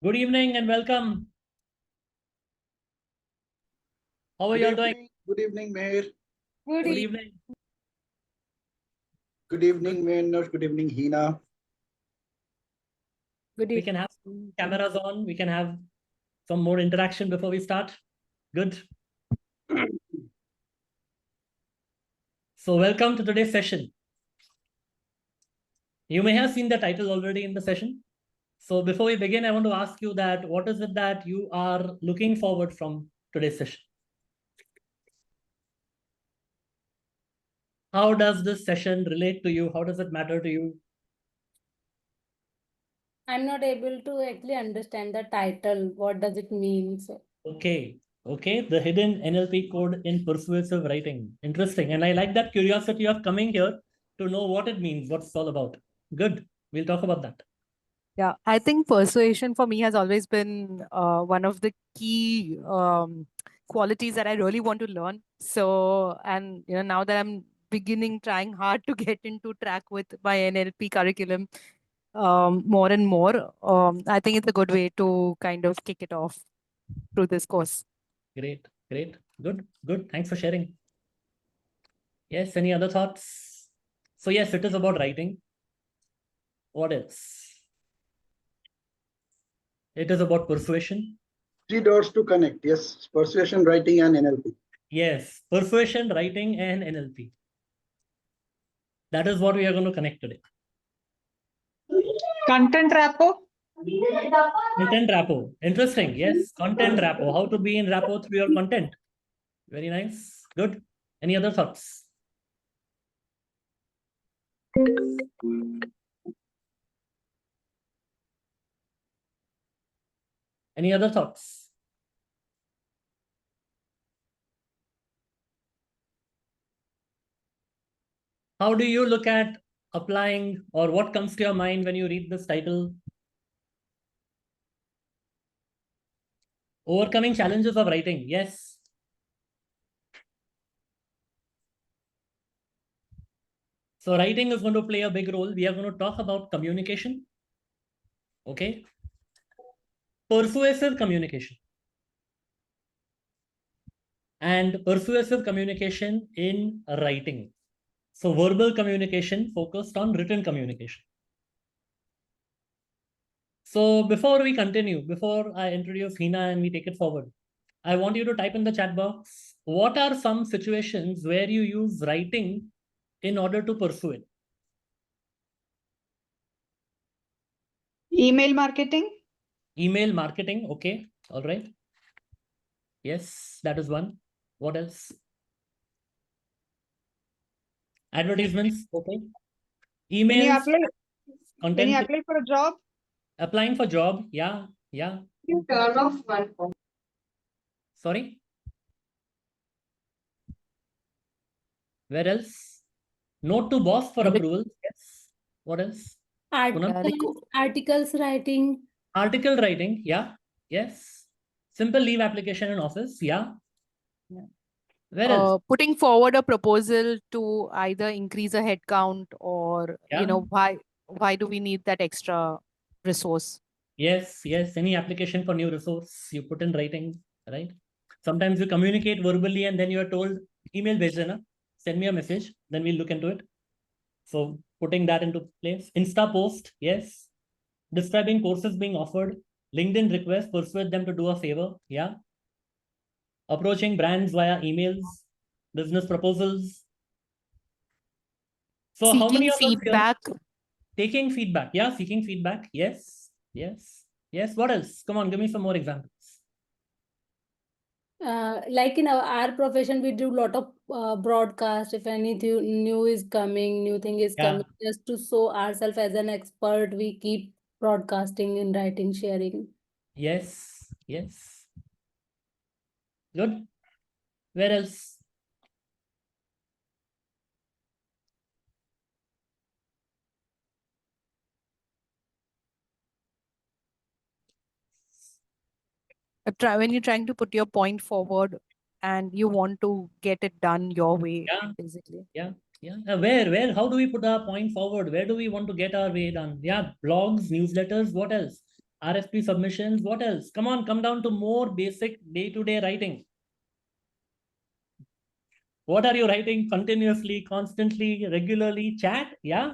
Good evening and welcome. How are you all doing? Good evening, Meher. Good evening. Good evening, Mehernosh. Good evening, Heena. Good We evening. can have some cameras on. We can have some more interaction before we start. Good. So welcome to today's session. You may have seen the title already in the session. So before we begin, I want to ask you that what is it that you are looking forward from today's session? How does this session relate to you? How does it matter to you? I'm not able to actually understand the title. What does it mean? So, Okay. Okay. The hidden NLP code in persuasive writing. Interesting. And I like that curiosity of coming here to know what it means, what it's all about. Good. We'll talk about that. Yeah, I think persuasion for me has always been one of the key qualities that I really want to learn. So, and now that I'm trying hard to get into track with my NLP curriculum more and more, I think it's a good way to kind of kick it off through this course. Great. Great. Good. Good. Thanks for sharing. Yes. Any other thoughts? So yes, it is about writing. What else? It is about persuasion. 3 dots to connect. Yes, persuasion, writing, and NLP. Yes, persuasion, writing, and NLP. That is what we are going to connect today. Content rapport. Content rapport. Interesting. Yes, content rapport. How to be in rapport through your content. Very nice. Good. Any other thoughts? Any other thoughts? How do you look at applying, or what comes to your mind when you read this title? Overcoming challenges of writing. Yes. So writing is going to play a big role. We are going to talk about communication. Okay. Persuasive communication. And persuasive communication in writing. So verbal communication focused on written communication. So before we continue, before I introduce Heena and we take it forward, I want you to type in the chat box, what are some situations where you use writing in order to persuade? Email marketing. Email marketing, okay, all right. Yes, that is one. What else? Advertisements, okay. Emails, When you apply for a job. applying for job, yeah. You turn off one phone. Sorry? Where else? Note to boss for approval. Yes. What else? articles writing. Article writing. Yeah. Yes. Simple leave application in office. Yeah. Where else? Putting forward a proposal to either increase a headcount or, why do we need that extra resource? Yes. Any application for new resource you put in writing, right? Sometimes you communicate verbally and then you are told, email bhej dena, send me a message, then we'll look into it. So putting that into place. Insta post, yes. Describing courses being offered. LinkedIn request, persuade them to do a favor. Yeah. Approaching brands via emails, business proposals. So seeking how many of feedback? us here? Taking feedback. Yeah, seeking feedback. Yes. What else? Come on, give me some more examples. Like in our profession, we do a lot of broadcast. If anything new is coming, new thing is coming, just to show ourselves as an expert, we keep broadcasting and writing, sharing. Yes. Good. Where else? When you're trying to put your point forward and you want to get it done your way, basically. Yeah. Where? How do we put our point forward? Where do we want to get our way done? Yeah, blogs, newsletters, what else? RFP submissions. What else? Come on, come down to more basic day-to-day writing. What are you writing continuously, constantly, regularly? Chat? Yeah.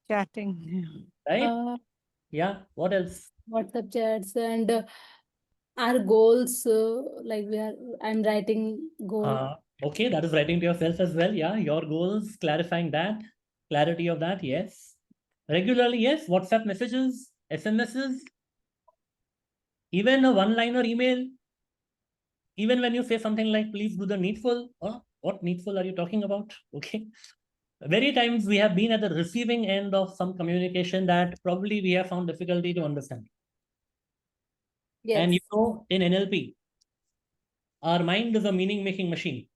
Chatting. Right? Yeah. What else? WhatsApp chats and our goals. Like I'm writing goals. Okay, that is writing to yourself as well. Yeah, your goals, clarifying that, clarity of that. Yes. Regularly, yes. WhatsApp messages, SMSs, even a one-liner email. Even when you say something like, please do the needful, what needful are you talking about? Okay. Many times we have been at the receiving end of some communication that probably we have found difficulty to understand. Yes. And you know, in NLP, our mind is a meaning-making machine.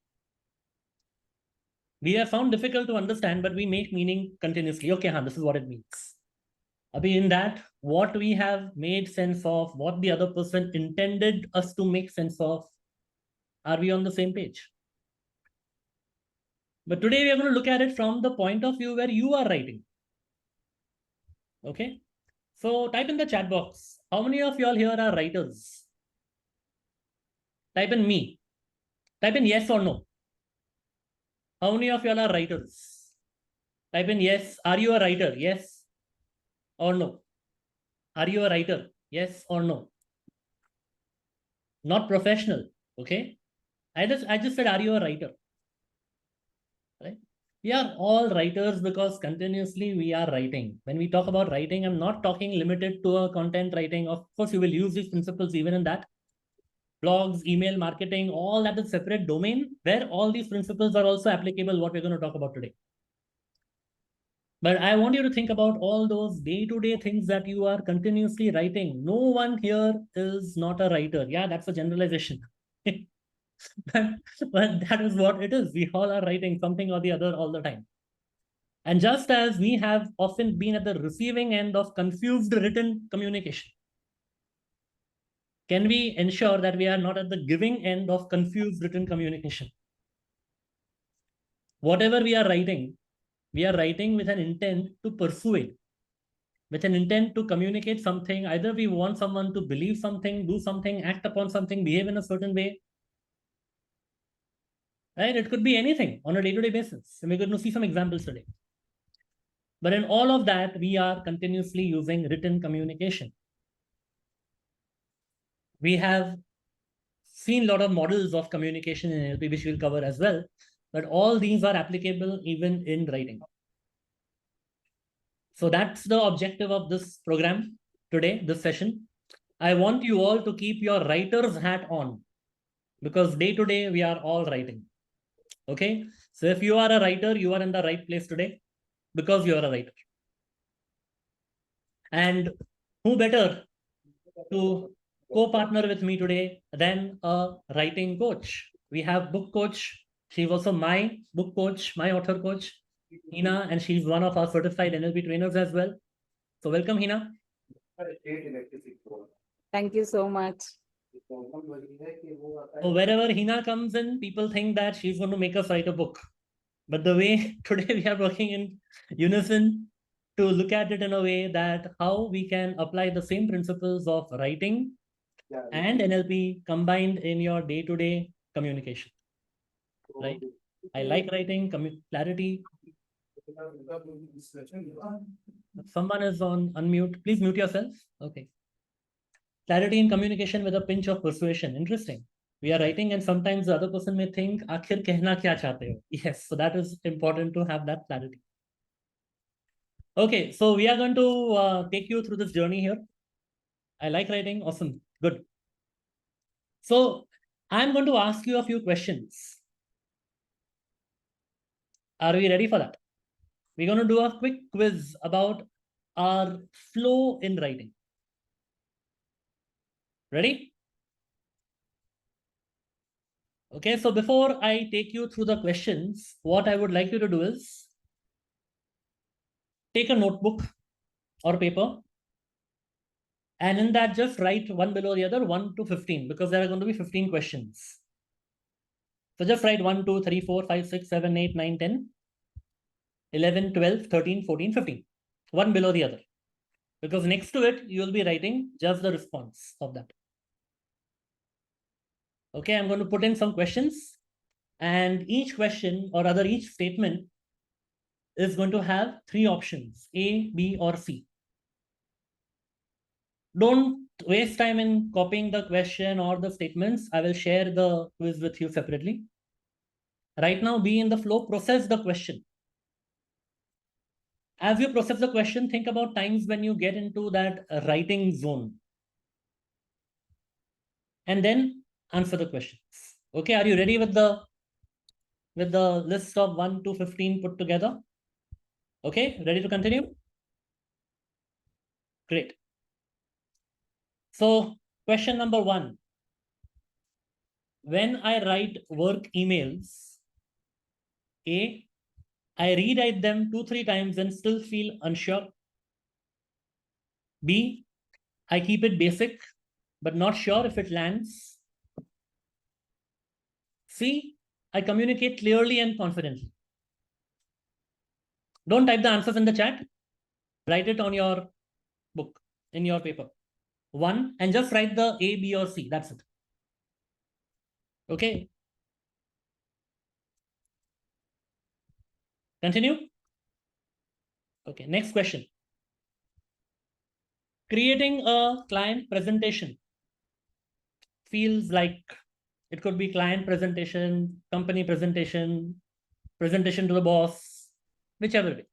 We have found difficult to understand, but we make meaning continuously. Okay, this is what it means. In that, what we have made sense of, what the other person intended us to make sense of, are we on the same page? But today we are going to look at it from the point of view where you are writing. Okay. So type in the chat box. How many of you all here are writers? Type in me. Type in yes or no. How many of you all are writers? Type in yes. Are you a writer? Yes or no? Are you a writer? Yes or no? Not professional. Okay. I just said, are you a writer? Right? We are all writers because continuously we are writing. When we talk about writing, I'm not talking limited to a content writing. Of course, you will use these principles even in that. Blogs, email marketing, all that is separate domain where all these principles are also applicable, what we're going to talk about today. But I want you to think about all those day-to-day things that you are continuously writing. No one here is not a writer. Yeah, that's a generalization. but that is what it is. We all are writing something or the other all the time. And just as we have often been at the receiving end of confused written communication, can we ensure that we are not at the giving end of confused written communication? Whatever we are writing with an intent to persuade, with an intent to communicate something. Either we want someone to believe something, do something, act upon something, behave in a certain way. Right? It could be anything on a day-to-day basis. And we're going to see some examples today. But in all of that, we are continuously using written communication. We have seen a lot of models of communication in NLP, which we'll cover as well. But all these are applicable even in writing. So that's the objective of this program today, this session. I want you all to keep your writer's hat on because day to day, we are all writing. Okay. So if you are a writer, you are in the right place today because you are a writer. And who better to co-partner with me today than a writing coach? We have book coach. She's also my book coach, my author coach, Heena, and she's one of our certified NLP trainers as well. So welcome, Heena. Thank you so much. So wherever Heena comes in, people think that she's going to make us write a book. But the way today we are working in unison to look at it in a way that how we can apply the same principles of writing and NLP combined in your day-to-day communication. Right? I like writing, clarity. Someone is on unmute. Please mute yourself. Okay. Clarity in communication with a pinch of persuasion. Interesting. We are writing and sometimes the other person may think, "Aakhir kehna kya chahte ho?" Yes, so that is important to have that clarity. Okay, so we are going to take you through this journey here. I like writing. Awesome. Good. So I'm going to ask you a few questions. Are we ready for that? We're going to do a quick quiz about our flow in writing. Ready? Okay, so before I take you through the questions, what I would like you to do is take a notebook or paper, and in that just write one below the other, 1 to 15, because there are going to be 15 questions. So just write 1, 2, 3, 4, 5, 6, 7, 8, 9, 10, 11, 12, 13, 14, 15. One below the other. Because next to it, you will be writing just the response of that. Okay, I'm going to put in some questions, and each question, or rather each statement, is going to have 3 options, A, B, or C. Don't waste time in copying the question or the statements. I will share the quiz with you separately. Right now, be in the flow, process the question. As you process the question, think about times when you get into that writing zone. And then answer the questions. Okay, are you ready with the list of 1 to 15 put together? Okay, ready to continue? Great. So, question number 1. When I write work emails, A, I rewrite them 2-3 times and still feel unsure. B, I keep it basic, but not sure if it lands. C, I communicate clearly and confidently. Don't type the answers in the chat. Write it on your book, in your paper. 1, and just write the A, B, or C. That's it. Okay. Continue. Okay, next question. Creating a client presentation feels like it could be client presentation, company presentation, presentation to the boss, whichever way.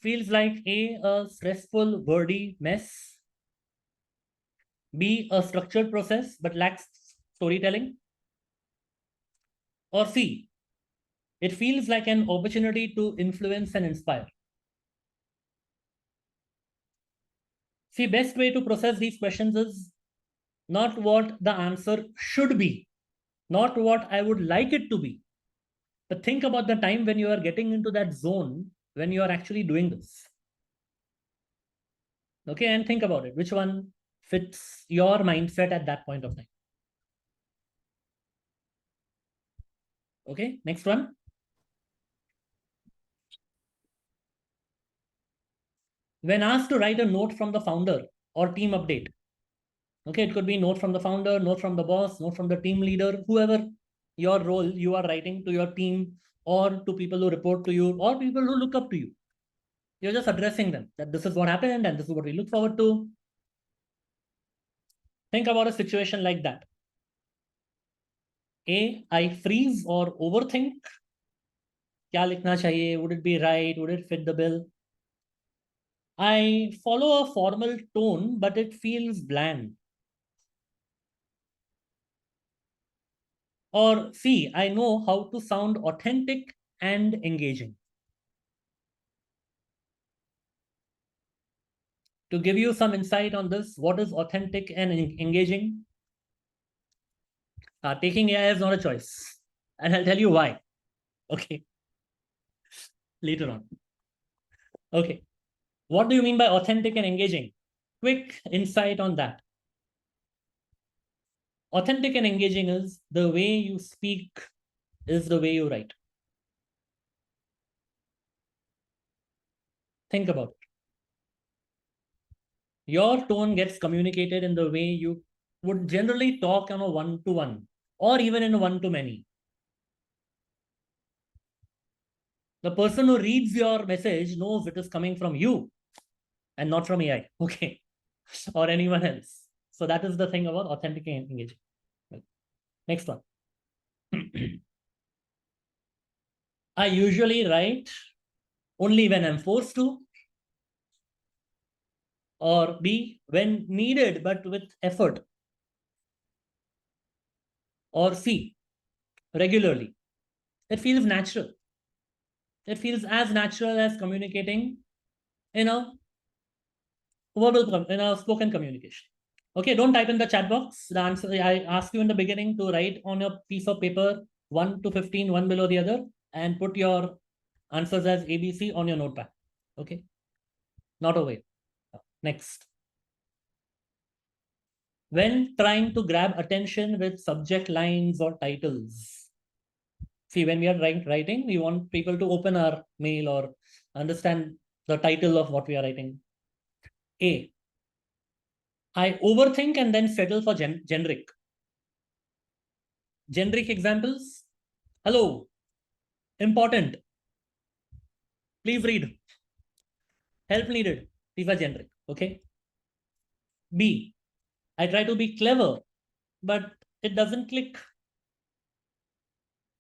Feels like A, stressful, wordy mess. B, a structured process but lacks storytelling. Or C, it feels like an opportunity to influence and inspire. See, best way to process these questions is not what the answer should be, not what I would like it to be, but think about the time when you are getting into that zone, when you are actually doing this. Okay, and think about it. Which one fits your mindset at that point of time? Okay, next one. When asked to write a note from the founder or team update, okay, it could be note from the founder, note from the boss, note from the team leader, whoever your role you are writing to your team or to people who report to you or people who look up to you. You're just addressing them that this is what happened and this is what we look forward to. Think about a situation like that. A, I freeze or overthink. Kya likhna chahiye? Would it be right? Would it fit the bill? I follow a formal tone, but it feels bland. Or C, I know how to sound authentic and engaging. To give you some insight on this, what is authentic and engaging? Taking AI is not a choice. And I'll tell you why. Okay. Later on. Okay. What do you mean by authentic and engaging? Quick insight on that. Authentic and engaging is the way you speak is the way you write. Think about it. Your tone gets communicated in the way you would generally talk on a one-to-one or even in a one-to-many. The person who reads your message knows it is coming from you and not from AI, okay, or anyone else. So that is the thing about authentic and engaging. Next one. I usually write only when I'm forced to. Or B, when needed but with effort. Or C, regularly. It feels natural. It feels as natural as communicating in a spoken communication. Okay, don't type in the chat box. The answer I asked you in the beginning to write on your piece of paper 1 to 15, one below the other, and put your answers as ABC on your notepad. Okay, not over here. Next. When trying to grab attention with subject lines or titles. See, when we are writing, we want people to open our mail or understand the title of what we are writing. A, I overthink and then settle for generic. Generic examples. Hello, important. Please read. Help needed. These are generic. Okay. B, I try to be clever, but it doesn't click.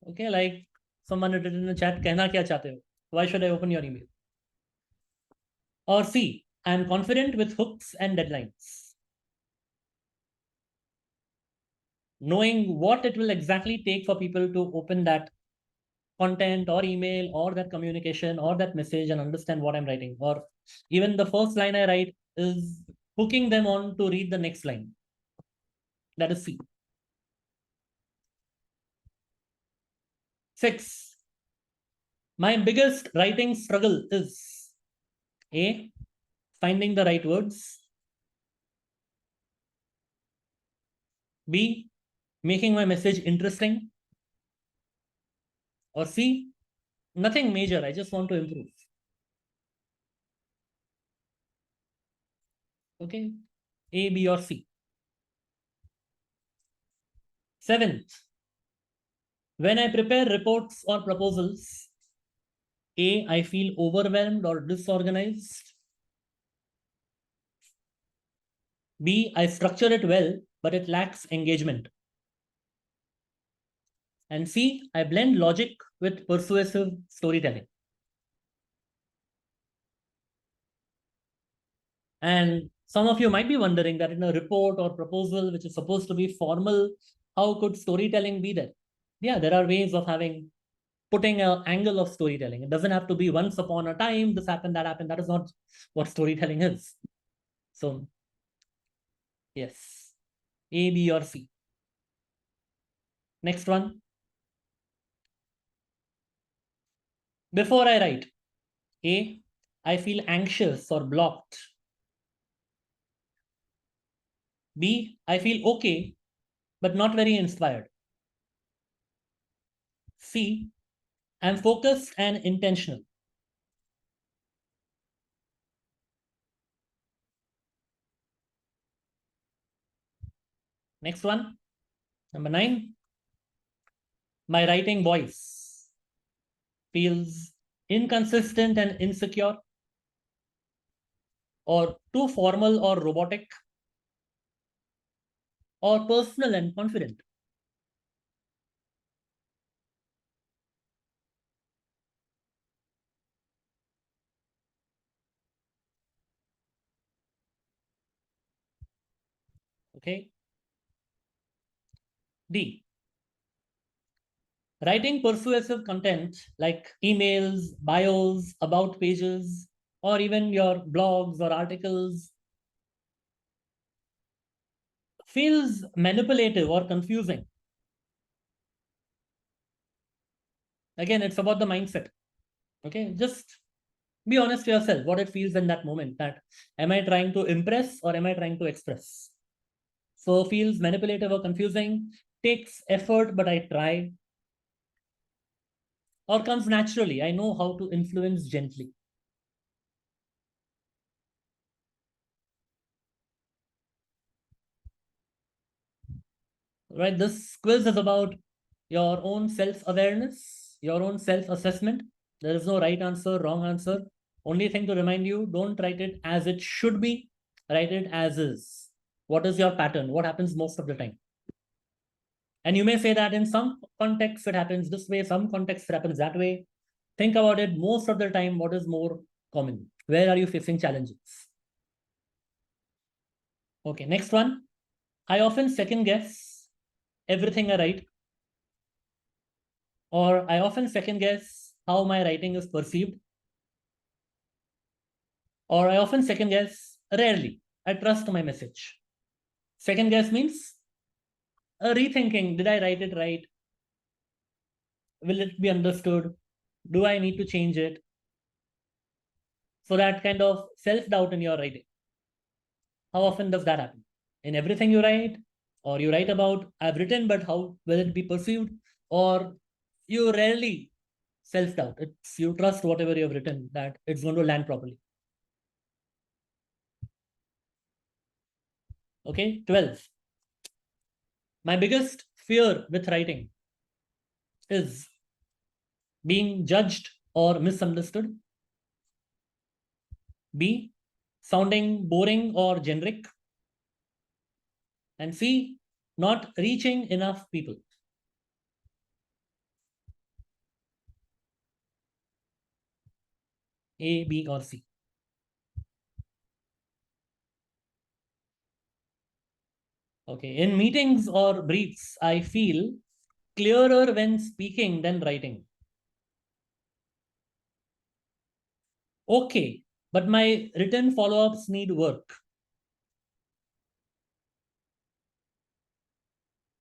Okay, like someone had written in the chat, कहना क्या चाहते हो? Why should I open your email? Or C, I am confident with hooks and deadlines. Knowing what it will exactly take for people to open that content or email or that communication or that message and understand what I'm writing. Or even the first line I write is hooking them on to read the next line. That is C. 6. My biggest writing struggle is A, finding the right words. B, making my message interesting. Or C, nothing major, I just want to improve. Okay, A, B, or C. 7th, when I prepare reports or proposals, A, I feel overwhelmed or disorganized. B, I structure it well, but it lacks engagement. And C, I blend logic with persuasive storytelling. And some of you might be wondering that in a report or proposal, which is supposed to be formal, how could storytelling be there? Yeah, there are ways of putting an angle of storytelling. It doesn't have to be once upon a time, this happened, that happened. That is not what storytelling is. So, yes, A, B, or C. Next one. Before I write, A, I feel anxious or blocked. B, I feel okay, but not very inspired. C, I'm focused and intentional. Next one, number 9. My writing voice feels inconsistent and insecure, or too formal or robotic, or personal and confident. Okay. D, writing persuasive content like emails, bios, about pages, or even your blogs or articles feels manipulative or confusing. Again, it's about the mindset. Okay, just be honest to yourself what it feels in that moment. That am I trying to impress or am I trying to express? So feels manipulative or confusing, takes effort, but I try, or comes naturally. I know how to influence gently. Right, this quiz is about your own self-awareness, your own self-assessment. There is no right answer, wrong answer. Only thing to remind you, don't write it as it should be, write it as is. What is your pattern? What happens most of the time? And you may say that in some contexts it happens this way, some contexts it happens that way. Think about it most of the time, what is more common? Where are you facing challenges? Okay, next one. I often second guess everything I write, or I often second guess how my writing is perceived, or I often second guess, rarely, I trust my message. Second guess means rethinking, did I write it right? Will it be understood? Do I need to change it? So that kind of self-doubt in your writing. How often does that happen? In everything you write, or you write about, I've written, but how will it be perceived? Or you rarely self-doubt. It's you trust whatever you've written that it's going to land properly. Okay, 12. My biggest fear with writing is being judged or misunderstood. B, sounding boring or generic. And C, not reaching enough people. A, B, or C. Okay, in meetings or briefs, I feel clearer when speaking than writing. Okay, but my written follow-ups need work.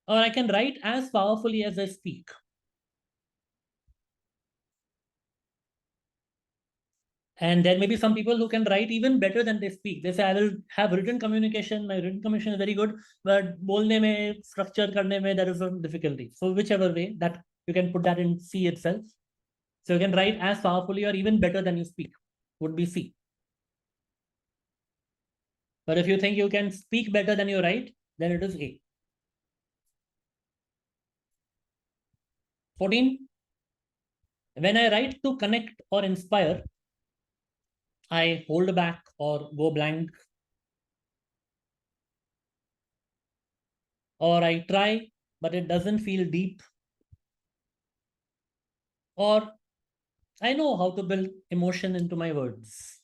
Or I can write as powerfully as I speak. And there may be some people who can write even better than they speak. They say, I will have written communication. My written communication is very good, but bolne mein, structure karne mein, there is some difficulty. So whichever way, that you can put that in C itself. So you can write as powerfully or even better than you speak, would be C. But if you think you can speak better than you write, then it is A. 14. When I write to connect or inspire, I hold back or go blank. Or I try, but it doesn't feel deep. Or I know how to build emotion into my words.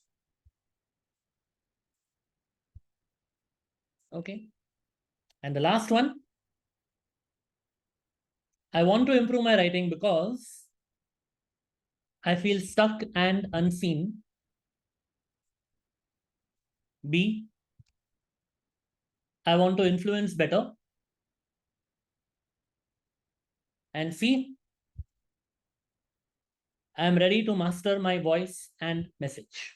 Okay. And the last one, I want to improve my writing because I feel stuck and unseen. B, I want to influence better. And C, I am ready to master my voice and message.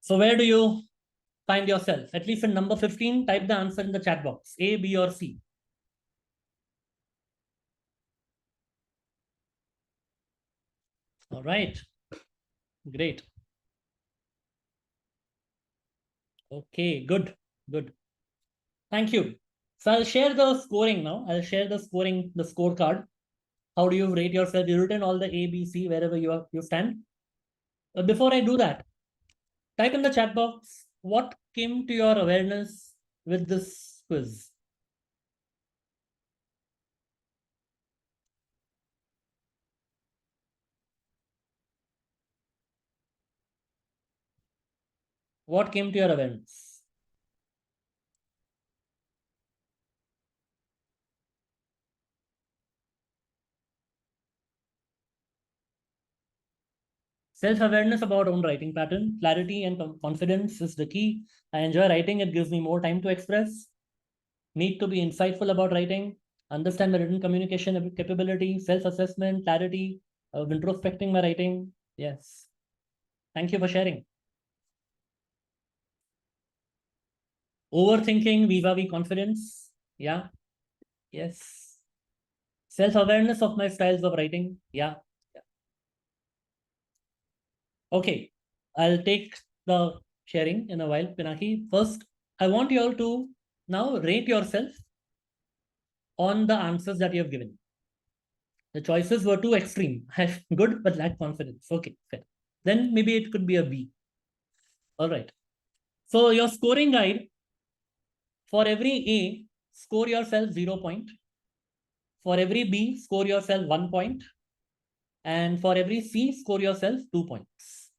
So where do you find yourself? At least in number 15, type the answer in the chat box, A, B, or C. All right. Great. Okay, good, good. Thank you. So I'll share the scoring now. I'll share the scoring, the scorecard. How do you rate yourself? You've written all the A, B, C, wherever you stand. But before I do that, type in the chat box what came to your awareness with this quiz. What came to your awareness? Self-awareness about own writing pattern, clarity and confidence is the key. I enjoy writing. It gives me more time to express. Need to be insightful about writing. Understand my written communication capability, self-assessment, clarity, introspecting my writing. Yes. Thank you for sharing. Overthinking vis-a-vis confidence. Yeah. Yes. Self-awareness of my styles of writing. Yeah. Okay. I'll take the sharing in a while, Pinaki. First, I want you all to now rate yourself on the answers that you have given. The choices were too extreme. Good, but lack confidence. Okay, fair. Then maybe it could be a B. All right. So your scoring guide, for every A, score yourself 0 point. For every B, score yourself 1 point. And for every C, score yourself 2 points.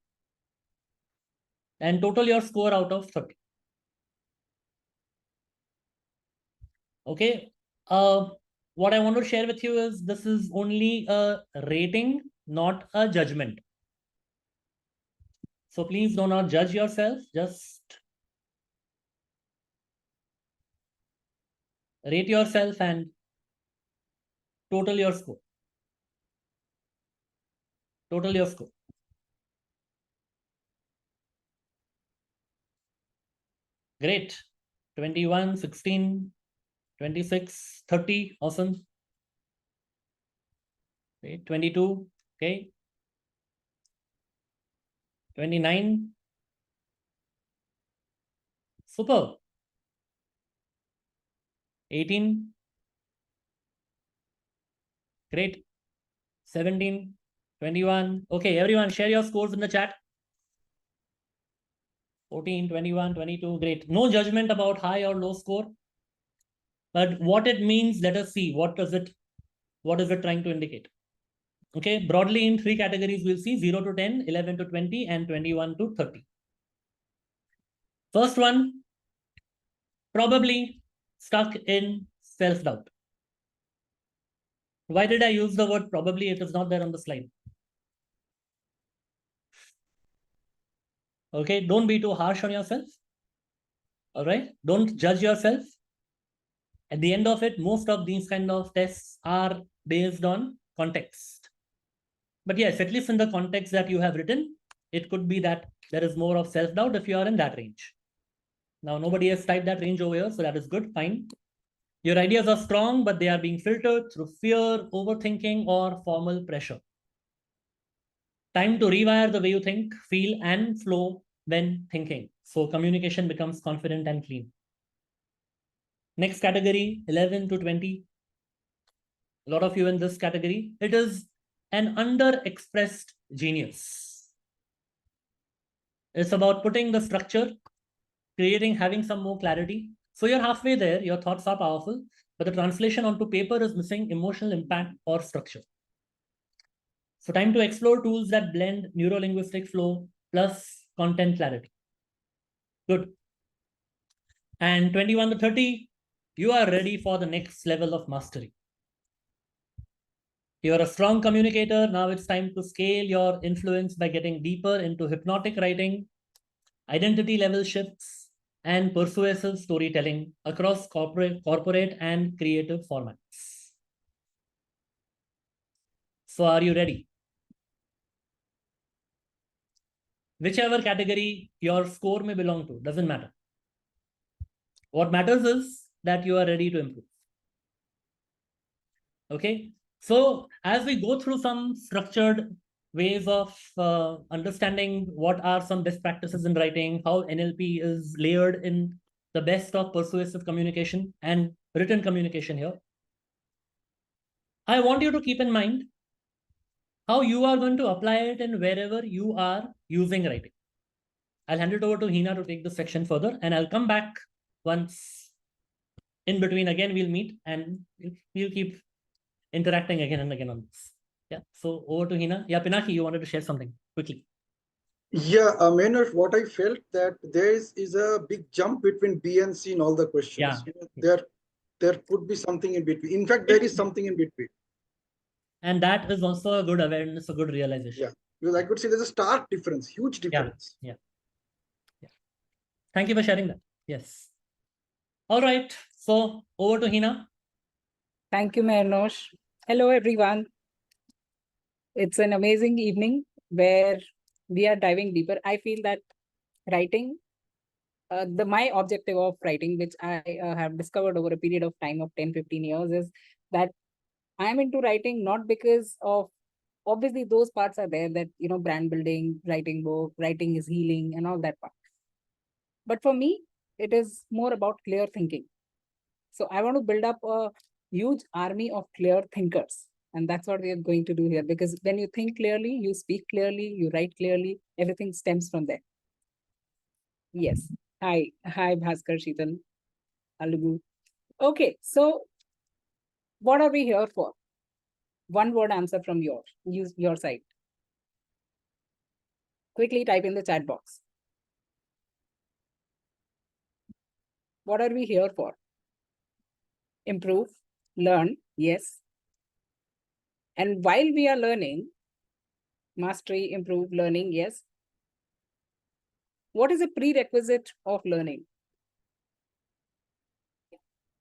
And total your score out of 30. Okay. What I want to share with you is this is only a rating, not a judgment. So please do not judge yourself. Just rate yourself and total your score. Total your score. Great. 21, 16, 26, 30. Awesome. Okay, 22. Okay. 29. Super. 18. Great. 17. 21. Okay, everyone share your scores in the chat. 14, 21, 22. Great. No judgment about high or low score. But what it means, let us see. What is it trying to indicate? Okay, broadly in 3 categories, we'll see 0 to 10, 11 to 20, and 21 to 30. First one, probably stuck in self-doubt. Why did I use the word probably? It is not there on the slide. Okay, don't be too harsh on yourself. All right, don't judge yourself. At the end of it, most of these kind of tests are based on context. But yes, at least in the context that you have written, it could be that there is more of self-doubt if you are in that range. Now, nobody has typed that range over here, so that is good, fine. Your ideas are strong, but they are being filtered through fear, overthinking, or formal pressure. Time to rewire the way you think, feel, and flow when thinking. So communication becomes confident and clean. Next category, 11 to 20. A lot of you in this category. It is an underexpressed genius. It's about putting the structure, having some more clarity. So you're halfway there, your thoughts are powerful, but the translation onto paper is missing emotional impact or structure. So time to explore tools that blend neuro-linguistic flow plus content clarity. Good. And 21 to 30, you are ready for the next level of mastery. You're a strong communicator. Now it's time to scale your influence by getting deeper into hypnotic writing, identity level shifts, and persuasive storytelling across corporate and creative formats. So are you ready? Whichever category your score may belong to, doesn't matter. What matters is that you are ready to improve. Okay, so as we go through some structured ways of understanding what are some best practices in writing, how NLP is layered in the best of persuasive communication and written communication here, I want you to keep in mind how you are going to apply it in wherever you are using writing. I'll hand it over to Heena to take this section further, and I'll come back once in between. Again, we'll meet and we'll keep interacting again and again on this. Yeah, so over to Heena. Yeah, Pinaki, you wanted to share something quickly. Yeah, Mehernosh, what I felt that there is a big jump between B and C in all the questions. Yeah. You know, there could be something in between. In fact, there is something in between. And that is also a good awareness, a good realization. Yeah, because I could say there's a stark difference, huge difference. Yeah. Thank you for sharing that. Yes. All right. So over to Heena. Thank you, Mehernosh. Hello, everyone. It's an amazing evening where we are diving deeper. I feel that writing, my objective of writing, which I have discovered over a period of time of 10, 15 years, is that I'm into writing not because of, obviously those parts are there that, you know, brand building, writing book, writing is healing and all that part. But for me, it is more about clear thinking. So I want to build up a huge army of clear thinkers. And that's what we are going to do here. Because when you think clearly, you speak clearly, you write clearly, everything stems from there. Yes. Hi, Bhaskar, Sheetal, Alugu. Okay, so what are we here for? One word answer from your side. Quickly type in the chat box. What are we here for? Improve, learn, yes. And while we are learning, mastery, improve, learning, yes. What is a prerequisite of learning?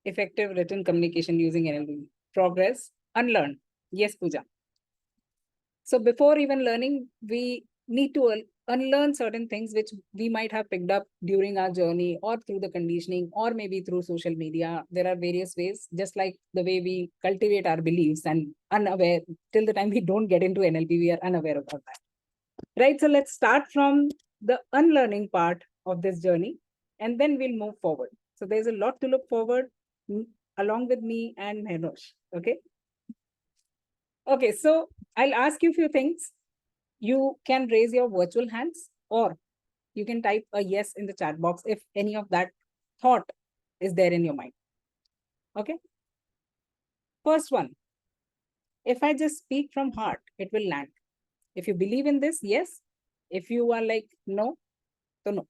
Effective written communication using NLP. Progress, unlearn. Yes, Pooja. So before even learning, we need to unlearn certain things which we might have picked up during our journey or through the conditioning or maybe through social media. There are various ways, just like the way we cultivate our beliefs and unaware, till the time we don't get into NLP, we are unaware about that. Right, so let's start from the unlearning part of this journey, and then we'll move forward. So there's a lot to look forward along with me and Mehernosh. Okay. Okay, so I'll ask you a few things. You can raise your virtual hands, or you can type a yes in the chat box if any of that thought is there in your mind. Okay. First one, if I just speak from heart, it will land. If you believe in this, yes. If you are like, no, so no.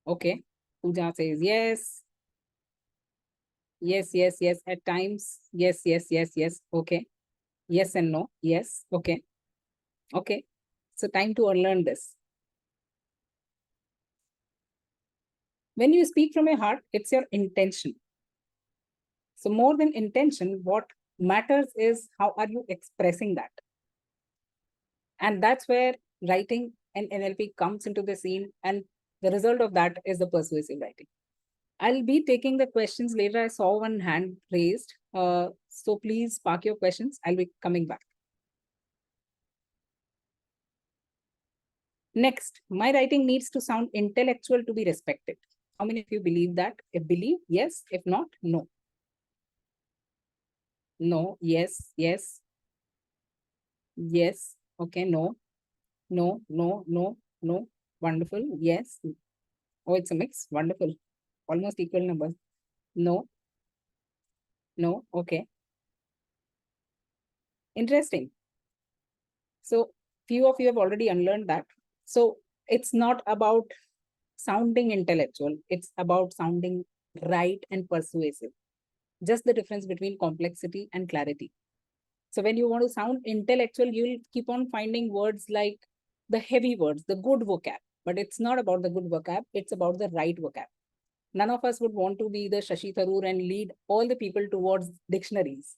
Okay. Pooja says yes. Yes, yes, yes. At times, yes, yes, yes, yes. Okay. Yes and no. Yes. Okay. Okay. So time to unlearn this. When you speak from your heart, it's your intention. So more than intention, what matters is how are you expressing that? And that's where writing and NLP comes into the scene. And the result of that is the persuasive writing. I'll be taking the questions later. I saw one hand raised. So please park your questions. I'll be coming back. Next, my writing needs to sound intellectual to be respected. How many of you believe that? If believe, yes. If not, no. No, yes, yes. Yes. Okay, no. No, no, no, no. Wonderful. Yes. Oh, it's a mix. Wonderful. Almost equal numbers. No. No. Okay. Interesting. So few of you have already unlearned that. So it's not about sounding intellectual. It's about sounding right and persuasive. Just the difference between complexity and clarity. So when you want to sound intellectual, you'll keep on finding words like the heavy words, the good vocab. But it's not about the good vocab. It's about the right vocab. None of us would want to be the Shashi Tharoor and lead all the people towards dictionaries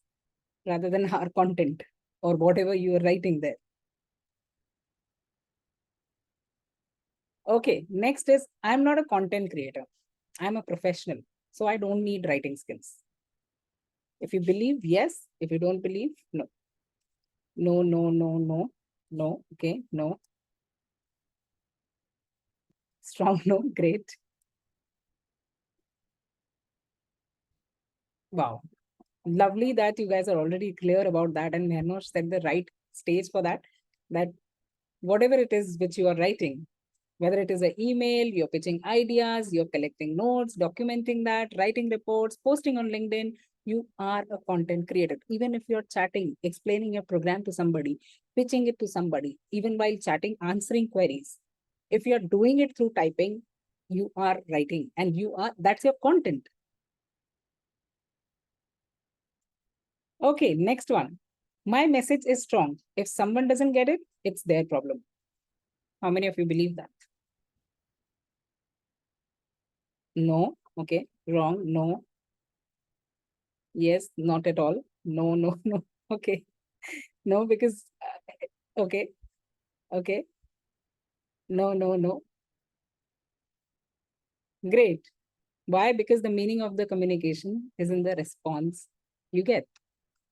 rather than our content or whatever you are writing there. Okay, next is I'm not a content creator. I'm a professional. So I don't need writing skills. If you believe, yes. If you don't believe, no. No, no, no, no, no. Okay, no. Strong no, great. Wow. Lovely that you guys are already clear about that, and Mehernosh set the right stage for that. That whatever it is which you are writing, whether it is an email, you're pitching ideas, you're collecting notes, documenting that, writing reports, posting on LinkedIn, you are a content creator. Even if you're chatting, explaining your program to somebody, pitching it to somebody, even while chatting, answering queries. If you're doing it through typing, you are writing, and that's your content. Okay, next one. My message is strong. If someone doesn't get it, it's their problem. How many of you believe that? No. Okay. Wrong. No. Yes. Not at all. No, no, no. Okay. No, because, okay. Okay. No, no, no. Great. Why? Because the meaning of the communication is in the response you get.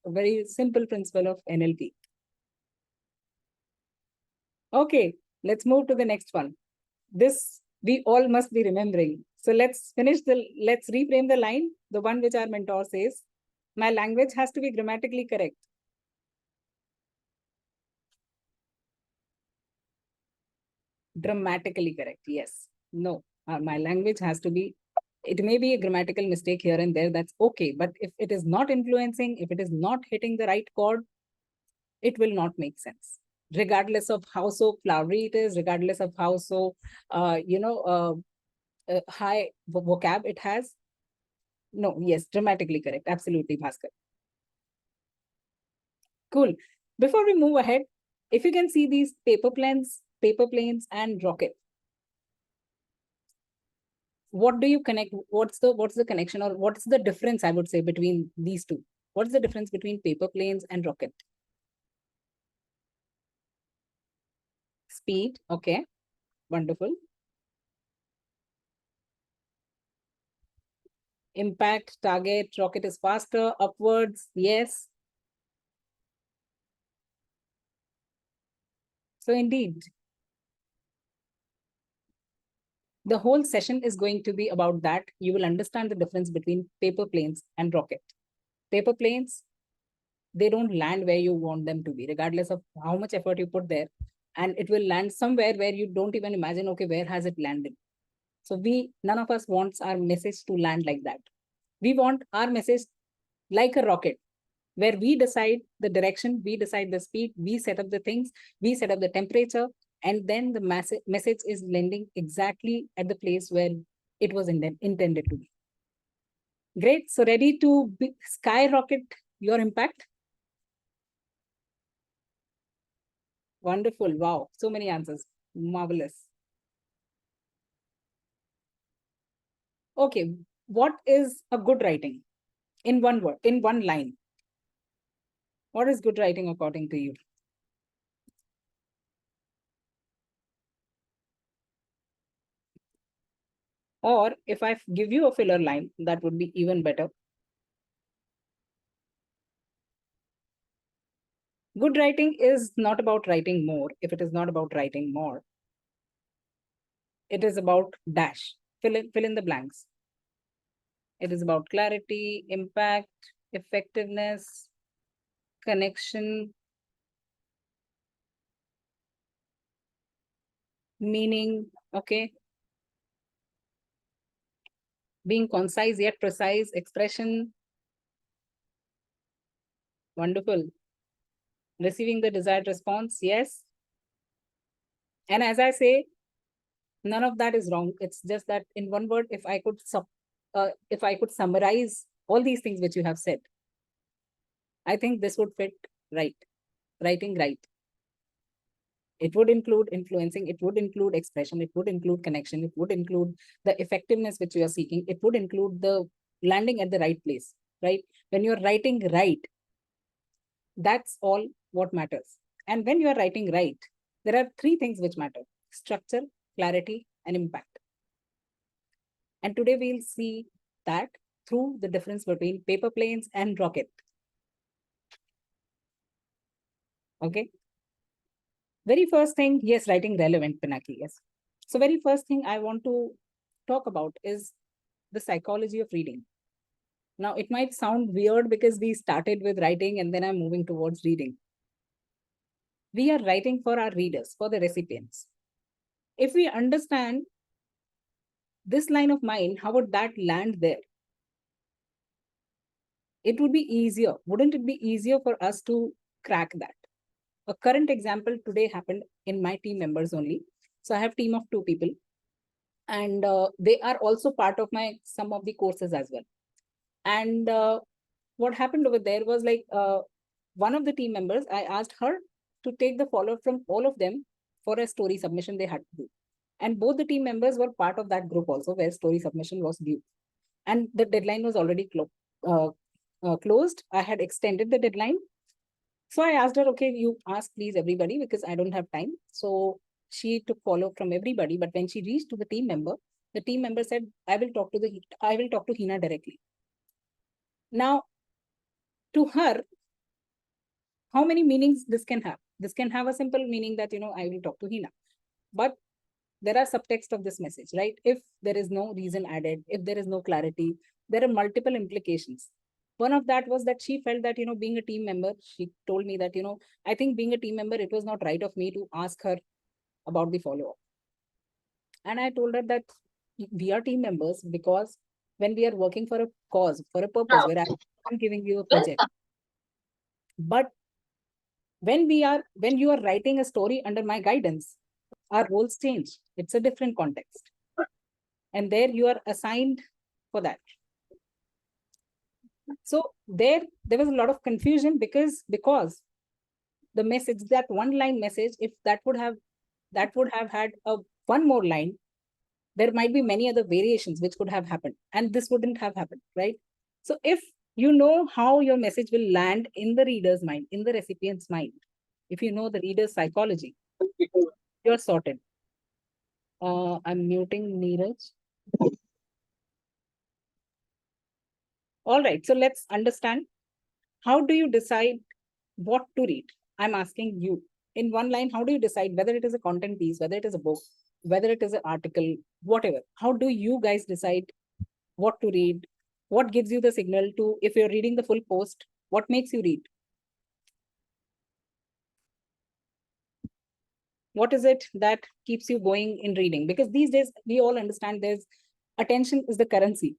A very simple principle of NLP. Okay. Let's move to the next one. This we all must be remembering. So let's reframe the line, the one which our mentor says, my language has to be grammatically correct. Grammatically correct, yes. No, my language has to be, it may be a grammatical mistake here and there, that's okay. But if it is not influencing, if it is not hitting the right chord, it will not make sense. Regardless of how so flowery it is, regardless of how so, high vocab it has. No, yes, dramatically correct. Absolutely, Bhaskar. Cool. Before we move ahead, if you can see these paper planes and rocket. What do you connect? What's the connection, or what's the difference, I would say, between these two? What's the difference between paper planes and rocket? Speed. Okay. Wonderful. Impact, target, rocket is faster, upwards, yes. So indeed, the whole session is going to be about that. You will understand the difference between paper planes and rocket. Paper planes, they don't land where you want them to be, regardless of how much effort you put there. And it will land somewhere where you don't even imagine, okay, where has it landed? So none of us wants our message to land like that. We want our message like a rocket, where we decide the direction, we decide the speed, we set up the things, we set up the temperature, and then the message is landing exactly at the place where it was intended to be. Great. So ready to skyrocket your impact? Wonderful. Wow. So many answers. Marvelous. Okay. What is a good writing? In one word, in one line. What is good writing according to you? Or if I give you a filler line, that would be even better. Good writing is not about writing more. If it is not about writing more, it is about dash. Fill in the blanks. It is about clarity, impact, effectiveness, connection, meaning, okay? Being concise yet precise, expression. Wonderful. Receiving the desired response, yes. And as I say, none of that is wrong. It's just that in one word, if I could summarize all these things which you have said, I think this would fit right. Writing right. It would include influencing, it would include expression, it would include connection, it would include the effectiveness which you are seeking, it would include the landing at the right place, right? When you're writing right, that's all what matters. And when you are writing right, there are three things which matter: structure, clarity, and impact. And today we'll see that through the difference between paper planes and rocket. Okay. Very first thing, yes, writing relevant, Pinaki, yes. So very first thing I want to talk about is the psychology of reading. Now, it might sound weird because we started with writing and then I'm moving towards reading. We are writing for our readers, for the recipients. If we understand this line of mine, how would that land there? It would be easier. Wouldn't it be easier for us to crack that? A current example today happened in my team members only. So I have a team of 2 people, and they are also part of some of the courses as well. And what happened over there was like one of the team members, I asked her to take the follow-up from all of them for a story submission they had to do. And both the team members were part of that group also, where story submission was due. And the deadline was already closed. I had extended the deadline. So I asked her, okay, you ask please everybody because I don't have time. So she took follow from everybody. But when she reached to the team member said, I will talk to Heena directly. Now, to her, how many meanings this can have? This can have a simple meaning that, I will talk to Heena. But there are subtext of this message, right? If there is no reason added, if there is no clarity, there are multiple implications. One of that was that she felt that, being a team member, she told me that, I think being a team member, it was not right of me to ask her about the follow-up. And I told her that we are team members because when we are working for a cause, for a purpose, where I'm giving you a project. But when you are writing a story under my guidance, our roles change. It's a different context. And there you are assigned for that. So there was a lot of confusion because the message, that one line message, if that would have had one more line, there might be many other variations which could have happened, and this wouldn't have happened, right? So if you know how your message will land in the reader's mind, in the recipient's mind, if you know the reader's psychology, you're sorted. I'm muting Neeraj. All right, so let's understand. How do you decide what to read? I'm asking you. in one line, how do you decide whether it is a content piece, whether it is a book, whether it is an article, whatever? How do you guys decide what to read? What gives you the signal to, if you're reading the full post, what makes you read? What is it that keeps you going in reading? Because these days we all understand there's attention is the currency.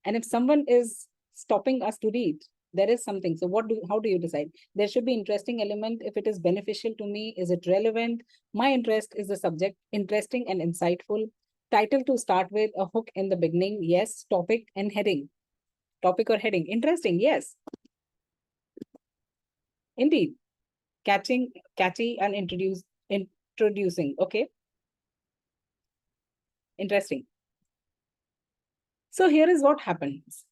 And if someone is stopping us to read, there is something. So how do you decide? There should be interesting element. If it is beneficial to me, is it relevant? My interest is the subject, interesting and insightful. Title to start with, a hook in the beginning, yes. Topic and heading. Topic or heading, interesting, yes. Indeed. Catchy and introducing, okay. Interesting. So here is what happens.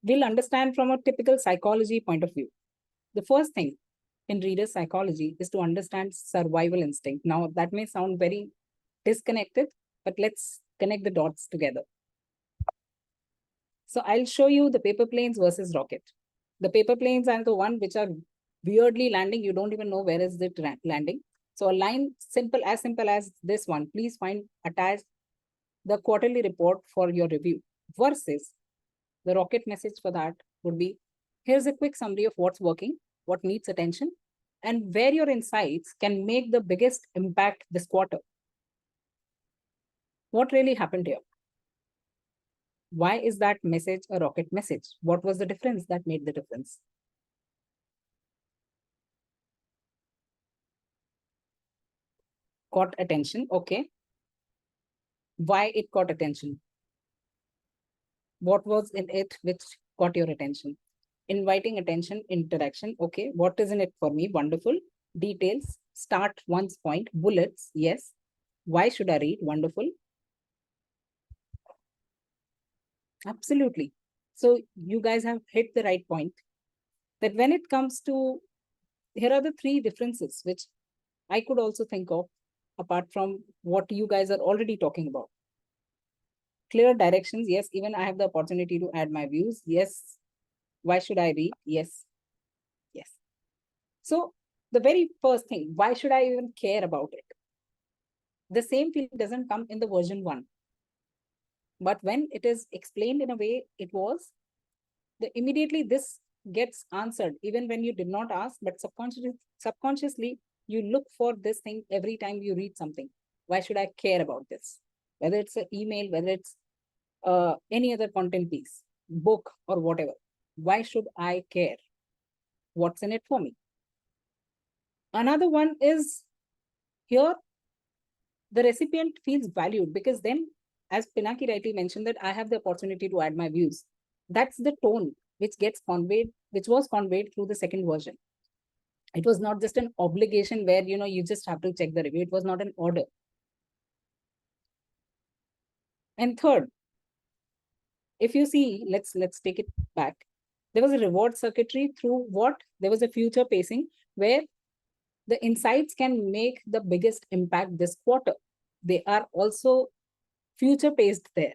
We'll understand from a typical psychology point of view. The first thing in reader psychology is to understand survival instinct. Now that may sound very disconnected, but let's connect the dots together. So I'll show you the paper planes versus rocket. The paper planes are the one which are weirdly landing. You don't even know where is it landing. So a line simple as this one, please find attached the quarterly report for your review, versus the rocket message for that would be, here's a quick summary of what's working, what needs attention, and where your insights can make the biggest impact this quarter. What really happened here? Why is that message a rocket message? What was the difference that made the difference? Caught attention, okay. Why it caught attention? What was in it which caught your attention? Inviting attention, interaction, okay. What is in it for me? Wonderful. Details, start one's point, bullets, yes. Why should I read? Wonderful. Absolutely. So you guys have hit the right point, that when it comes to, here are the three differences which I could also think of, apart from what you guys are already talking about. Clear directions, yes. Even I have the opportunity to add my views, yes. Why should I read? Yes. Yes. So the very first thing, why should I even care about it? The same feeling doesn't come in the version 1. But when it is explained in a way it was, immediately this gets answered, even when you did not ask, but subconsciously you look for this thing every time you read something. Why should I care about this? Whether it's an email, whether it's any other content piece, book or whatever. Why should I care? What's in it for me? Another one is, here the recipient feels valued, because then, as Pinaki rightly mentioned, that I have the opportunity to add my views. That's the tone which gets conveyed, which was conveyed through the second version. It was not just an obligation where, you just have to check the review. It was not an order. And third, if you see, let's take it back. There was a reward circuitry through what? There was a future pacing where the insights can make the biggest impact this quarter. They are also future paced there.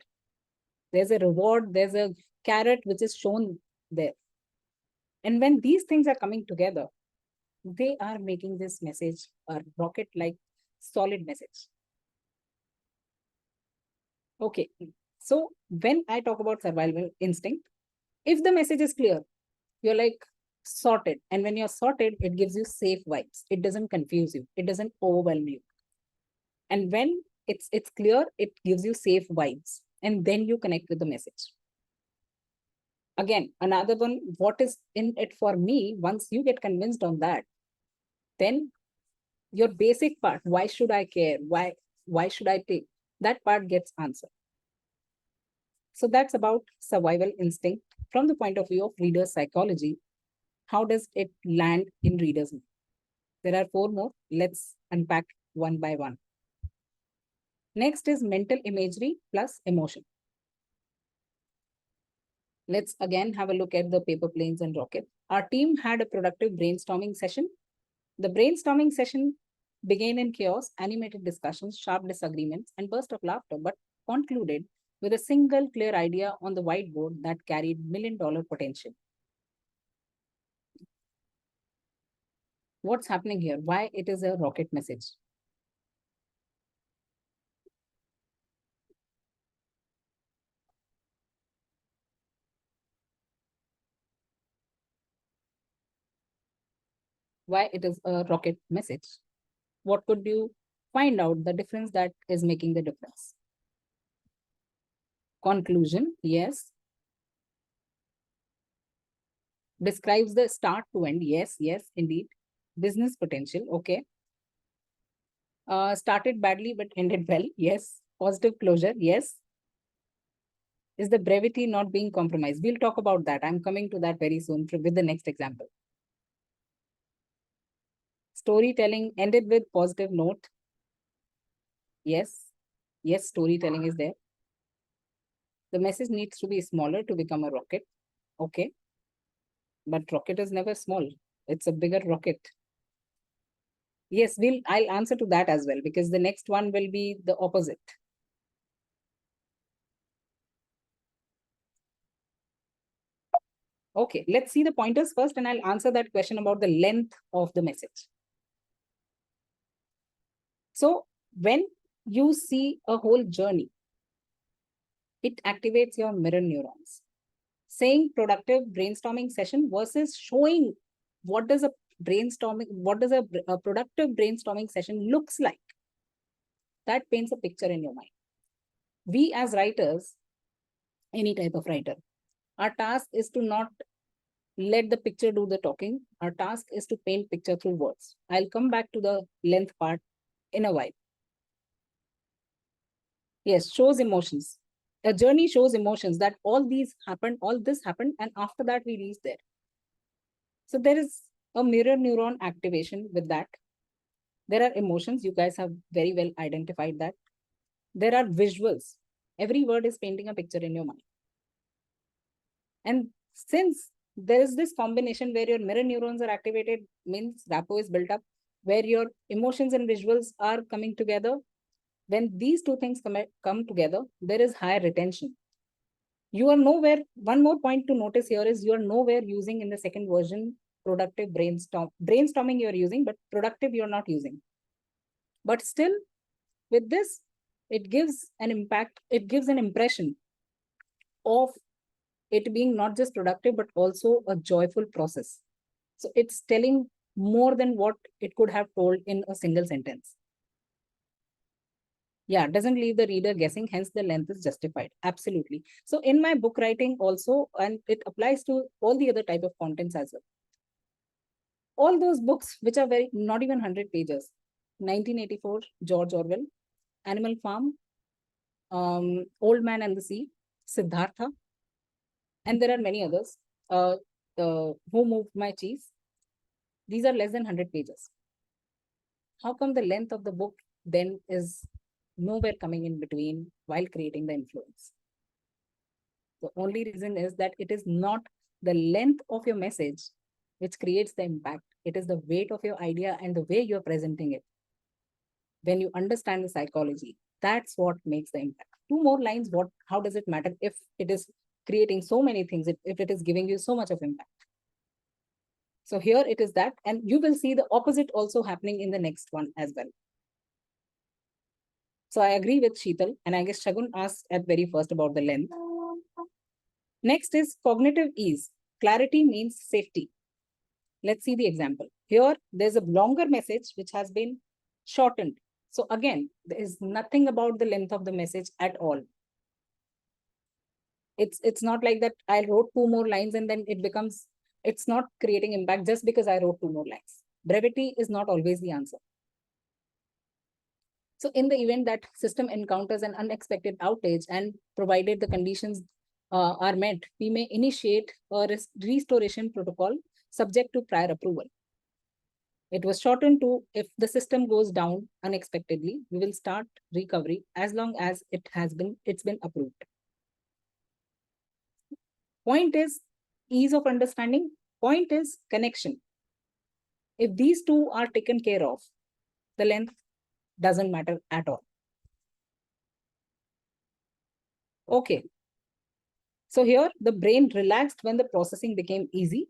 There's a reward, there's a carrot which is shown there. And when these things are coming together, they are making this message a rocket-like solid message. Okay, so when I talk about survival instinct, if the message is clear, you're like sorted. And when you're sorted, it gives you safe vibes. It doesn't confuse you. It doesn't overwhelm you. And when it's clear, it gives you safe vibes. And then you connect with the message. Again, another one, what is in it for me? Once you get convinced on that, then your basic part, why should I care? Why should I take? That part gets answered. So that's about survival instinct from the point of view of reader psychology. How does it land in readers' mind? There are 4 more. Let's unpack one by one. Next is mental imagery plus emotion. Let's again have a look at the paper planes and rocket. Our team had a productive brainstorming session. The brainstorming session began in chaos, animated discussions, sharp disagreements, and burst of laughter, but concluded with a single clear idea on the whiteboard that carried $1 million potential. What's happening here? Why it is a rocket message? Why it is a rocket message? What could you find out the difference that is making the difference? Conclusion, yes. Describes the start to end, yes, indeed. Business potential, okay. Started badly but ended well, yes. Positive closure, yes. Is the brevity not being compromised? We'll talk about that. I'm coming to that very soon with the next example. Storytelling ended with positive note. Yes, storytelling is there. The message needs to be smaller to become a rocket. Okay. But rocket is never small. It's a bigger rocket. Yes, I'll answer to that as well, because the next one will be the opposite. Okay, let's see the pointers first, and I'll answer that question about the length of the message. So when you see a whole journey, it activates your mirror neurons. Saying productive brainstorming session versus showing what does a productive brainstorming session looks like. That paints a picture in your mind. We as writers, any type of writer, our task is to not let the picture do the talking. Our task is to paint picture through words. I'll come back to the length part in a while. Yes, shows emotions. A journey shows emotions, that all this happened, and after that we reach there. So there is a mirror neuron activation with that. There are emotions. You guys have very well identified that. There are visuals. Every word is painting a picture in your mind. And since there is this combination where your mirror neurons are activated, means rapport is built up, where your emotions and visuals are coming together. When these two things come together, there is higher retention. You are nowhere, one more point to notice here is you are nowhere using in the second version productive brainstorming you are using, but productive you're not using. But still, with this, it gives an impact, it gives an impression of it being not just productive, but also a joyful process. So it's telling more than what it could have told in a single sentence. Yeah, doesn't leave the reader guessing, hence the length is justified. Absolutely. So in my book writing also, and it applies to all the other type of contents as well. All those books which are not even 100 pages, 1984, George Orwell, Animal Farm, Old Man and the Sea, Siddhartha, and there are many others. Who Moved My Cheese? These are less than 100 pages. How come the length of the book then is nowhere coming in between while creating the influence? The only reason is that it is not the length of your message which creates the impact. It is the weight of your idea and the way you're presenting it. When you understand the psychology, that's what makes the impact. Two more lines, how does it matter if it is creating so many things, if it is giving you so much of impact? So here it is that, and you will see the opposite also happening in the next one as well. So I agree with Sheetal, and I guess Shagun asked at very first about the length. Next is cognitive ease. Clarity means safety. Let's see the example. Here, there's a longer message which has been shortened. So again, there is nothing about the length of the message at all. It's not like that I wrote 2 more lines and then it's not creating impact just because I wrote 2 more lines. Brevity is not always the answer. So in the event that system encounters an unexpected outage and provided the conditions are met, we may initiate a restoration protocol subject to prior approval. It was shortened to, if the system goes down unexpectedly, we will start recovery as long as it's been approved. Point is ease of understanding. Point is connection. If these two are taken care of, the length doesn't matter at all. Okay. So here the brain relaxed when the processing became easy.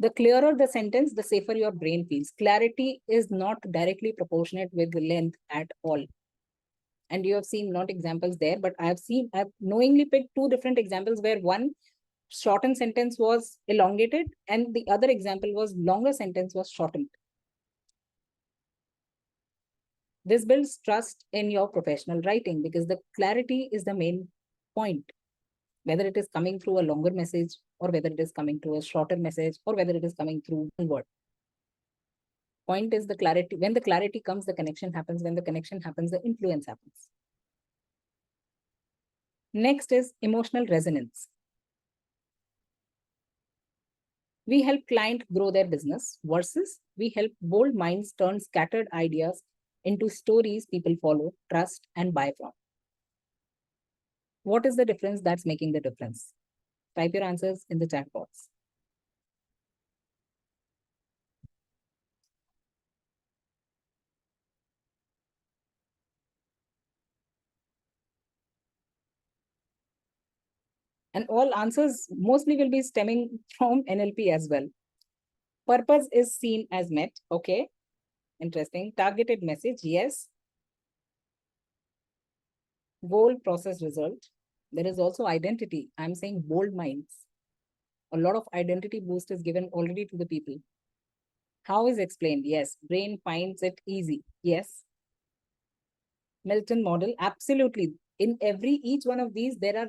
The clearer the sentence, the safer your brain feels. Clarity is not directly proportionate with the length at all. And you have seen not examples there, but I've knowingly picked two different examples where one shortened sentence was elongated and the other example was longer sentence was shortened. This builds trust in your professional writing because the clarity is the main point. Whether it is coming through a longer message or whether it is coming through a shorter message or whether it is coming through one word. Point is the clarity. When the clarity comes, the connection happens. When the connection happens, the influence happens. Next is emotional resonance. We help clients grow their business versus we help bold minds turn scattered ideas into stories people follow, trust, and buy from. What is the difference that's making the difference? Type your answers in the chat box. And all answers mostly will be stemming from NLP as well. Purpose is seen as met. Okay. Interesting. Targeted message. Yes. Goal, process, result. There is also identity. I'm saying bold minds. A lot of identity boost is given already to the people. How is explained? Yes. Brain finds it easy. Yes. Milton model. Absolutely. In each one of these, there are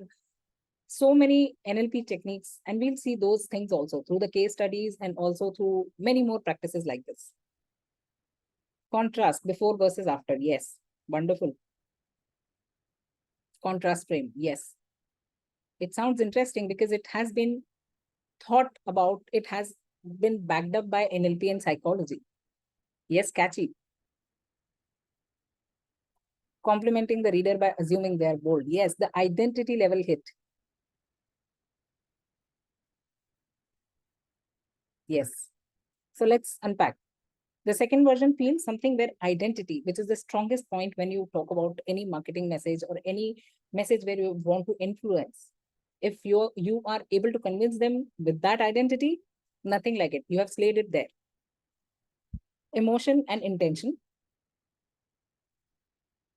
so many NLP techniques, and we'll see those things also through the case studies and also through many more practices like this. Contrast, before versus after. Yes. Wonderful. Contrast frame. Yes. It sounds interesting because it has been thought about, it has been backed up by NLP and psychology. Yes, catchy. Complimenting the reader by assuming they are bold. Yes, the identity level hit. Yes. So let's unpack. The second version feels something where identity, which is the strongest point when you talk about any marketing message or any message where you want to influence. If you are able to convince them with that identity, nothing like it. You have slayed it there. Emotion and intention.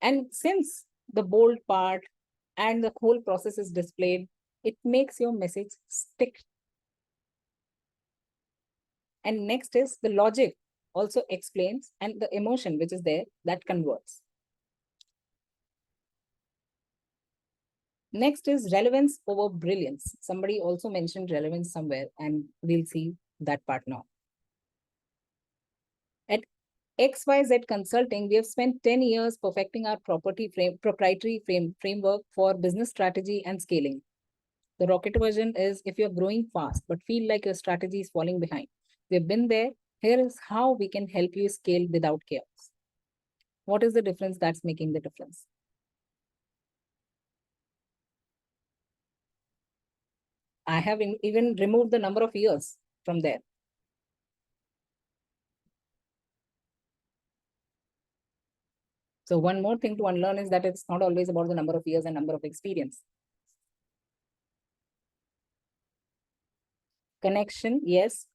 And since the bold part and the whole process is displayed, it makes your message stick. And next is the logic also explains, and the emotion which is there that converts. Next is relevance over brilliance. Somebody also mentioned relevance somewhere, and we'll see that part now. At XYZ Consulting, we have spent 10 years perfecting our proprietary framework for business strategy and scaling. The rocket version is if you're growing fast, but feel like your strategy is falling behind. We've been there. Here is how we can help you scale without chaos. What is the difference that's making the difference? I have even removed the number of years from there. So one more thing to unlearn is that it's not always about the number of years and number of experience. Connection, yes.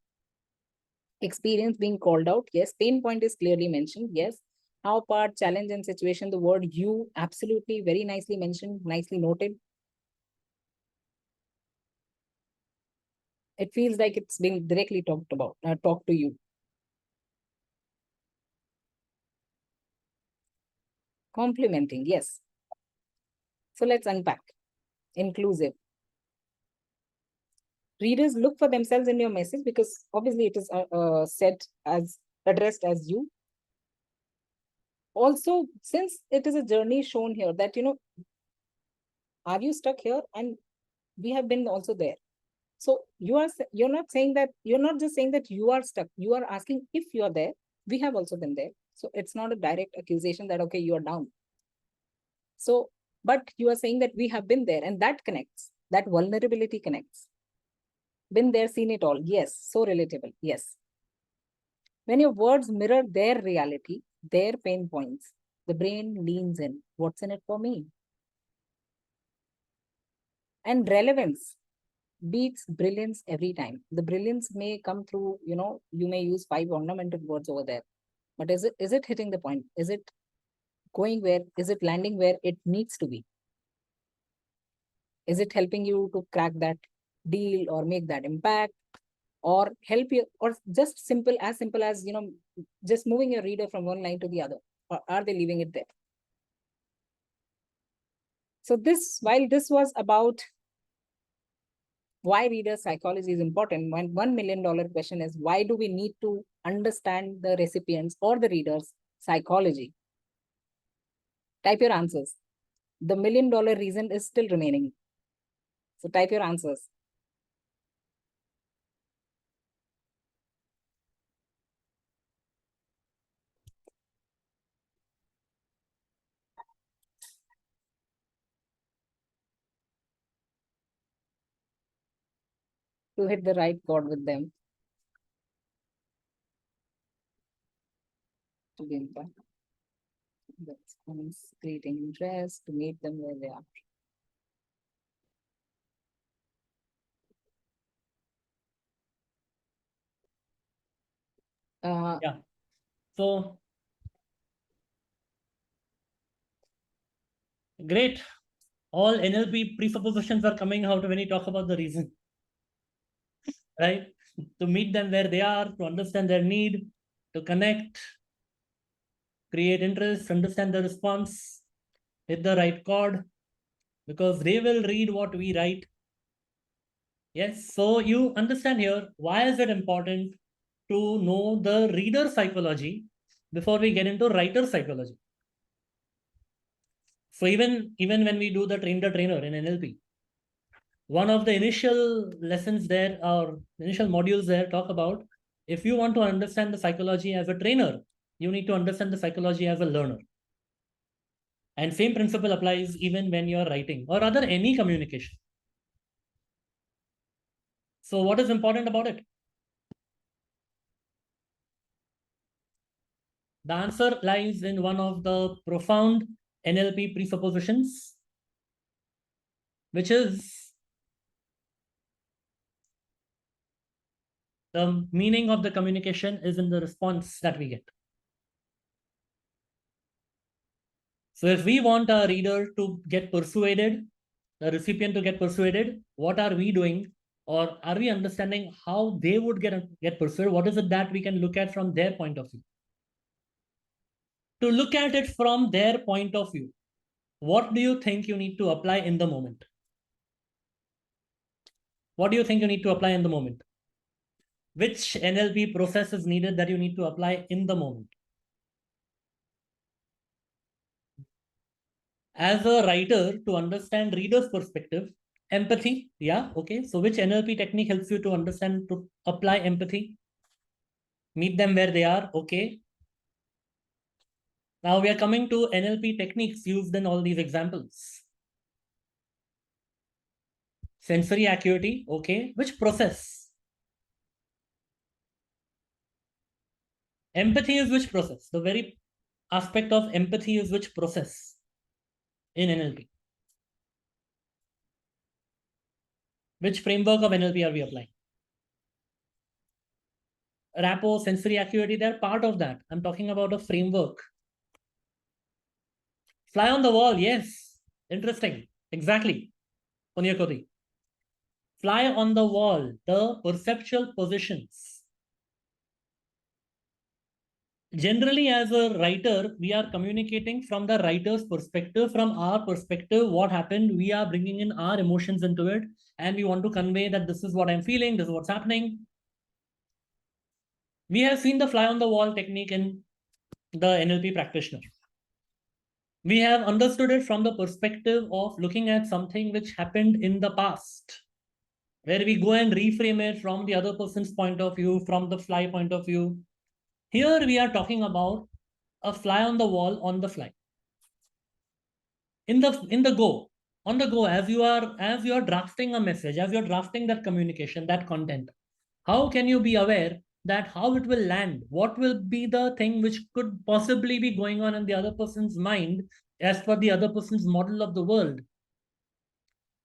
Experience being called out, yes. Pain point is clearly mentioned, yes. How, part, challenge, and situation, the word you, absolutely very nicely mentioned, nicely noted. It feels like it's being directly talked to you. Complimenting, yes. So let's unpack. Inclusive. Readers look for themselves in your message because obviously it is addressed as you. Also, since it is a journey shown here that, are you stuck here? And we have been also there. So you're not saying that, you're not just saying that you are stuck. You are asking if you are there. We have also been there. So it's not a direct accusation that, okay, you are down. So, but you are saying that we have been there, and that connects. That vulnerability connects. Been there, seen it all. Yes. So relatable. Yes. When your words mirror their reality, their pain points, the brain leans in. What's in it for me? And relevance. beats brilliance every time. The brilliance may come through, you may use 5 ornamented words over there, but is it hitting the point? Is it going where? Is it landing where it needs to be? Is it helping you to crack that deal or make that impact, or help you, or just simple as just moving your reader from one line to the other, or are they leaving it there? So while this was about why reader psychology is important, $1 million question is, why do we need to understand the recipients or the reader's psychology? Type your answers. The $1 million reason is still remaining. So type your answers. To hit the right chord with them. To be impact. That's creating interest, to meet them where they are. Yeah. So great. All NLP presuppositions are coming out when you talk about the reason. Right? To meet them where they are, to understand their need, to connect, create interest, understand the response, hit the right chord, because they will read what we write. Yes, so you understand here, why is it important to know the reader psychology before we get into writer psychology? So even when we do the train the trainer in NLP, one of the initial lessons there, or initial modules there, talk about, if you want to understand the psychology as a trainer, you need to understand the psychology as a learner. And same principle applies even when you're writing, or rather any communication. So what is important about it? The answer lies in one of the profound NLP presuppositions, which is the meaning of the communication is in the response that we get. So if we want our reader to get persuaded, the recipient to get persuaded, what are we doing? Or are we understanding how they would get persuaded? What is it that we can look at from their point of view? To look at it from their point of view, what do you think you need to apply in the moment? What do you think you need to apply in the moment? Which NLP process is needed that you need to apply in the moment? As a writer, to understand reader's perspective, empathy, yeah, okay. So which NLP technique helps you to understand, to apply empathy? Meet them where they are, okay. Now we are coming to NLP techniques used in all these examples. Sensory acuity, okay. Which process? Empathy is which process? The very aspect of empathy is which process in NLP? Which framework of NLP are we applying? Rapport, sensory acuity, they're part of that. I'm talking about a framework. Fly on the wall, yes. Interesting. Exactly. Punyakoti. Fly on the wall, the perceptual positions. Generally, as a writer, we are communicating from the writer's perspective, from our perspective, what happened. We are bringing in our emotions into it, and we want to convey that this is what I'm feeling, this is what's happening. We have seen the fly on the wall technique in the NLP practitioner. We have understood it from the perspective of looking at something which happened in the past, where we go and reframe it from the other person's point of view, from the fly point of view. Here we are talking about a fly on the wall on the fly. On the go, as you are drafting a message, as you're drafting that communication, that content, how can you be aware that how it will land? What will be the thing which could possibly be going on in the other person's mind as per the other person's model of the world,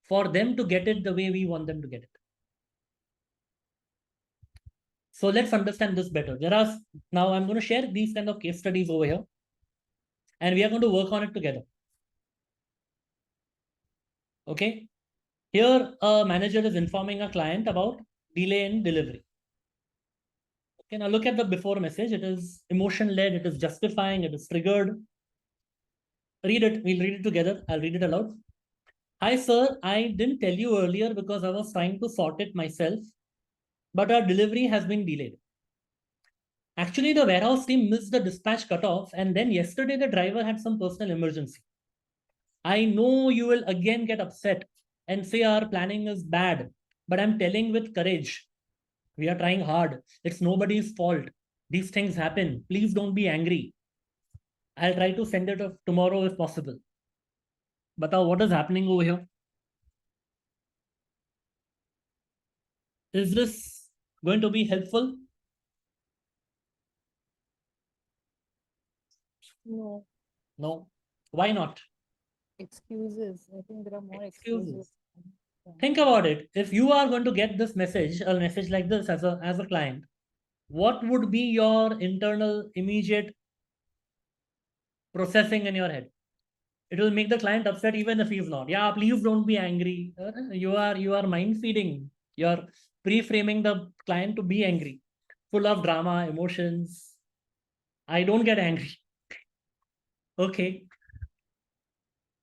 for them to get it the way we want them to get it? So let's understand this better. Now I'm going to share these kind of case studies over here, and we are going to work on it together. Okay. Here, a manager is informing a client about delay in delivery. Okay, now look at the before message. It is emotion-led, it is justifying, it is triggered. Read it. We'll read it together. I'll read it aloud. Hi, sir. I didn't tell you earlier because I was trying to sort it myself, but our delivery has been delayed. Actually, the warehouse team missed the dispatch cutoff, and then yesterday the driver had some personal emergency. I know you will again get upset and say our planning is bad, but I'm telling with courage. We are trying hard. It's nobody's fault. These things happen. Please don't be angry. I'll try to send it off tomorrow if possible. But what is happening over here? Is this going to be helpful? No. No. Why not? Excuses. I think there are more Excuses. excuses. Think about it. If you are going to get this message, a message like this as a client, what would be your internal immediate processing in your head? It will make the client upset even if he's not. Yeah, please don't be angry. You are mind feeding. You're pre-framing the client to be angry, full of drama, emotions. I don't get angry. Okay.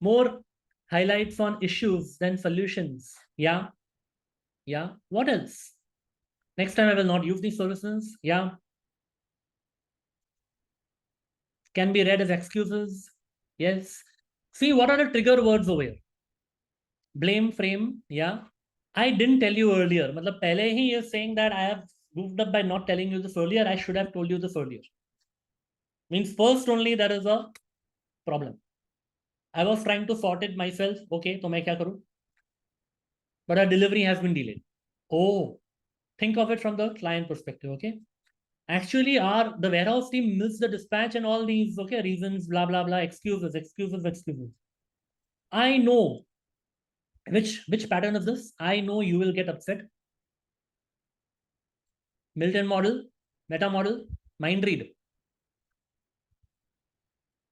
More highlights on issues than solutions. Yeah. Yeah. What else? Next time I will not use these services. Yeah. Can be read as excuses. Yes. See, what are the trigger words over here? Blame, frame. Yeah. I didn't tell you earlier. Matlab, pehle he is saying that I have goofed up by not telling you this earlier. I should have told you this earlier. Means first only there is a problem. I was trying to sort it myself. Okay, so main kya karu? But our delivery has been delayed. Oh, think of it from the client perspective. Okay. Actually, the warehouse team missed the dispatch and all these reasons, blah blah blah, excuses. I know which pattern is this. I know you will get upset. Milton model, meta model, mind read.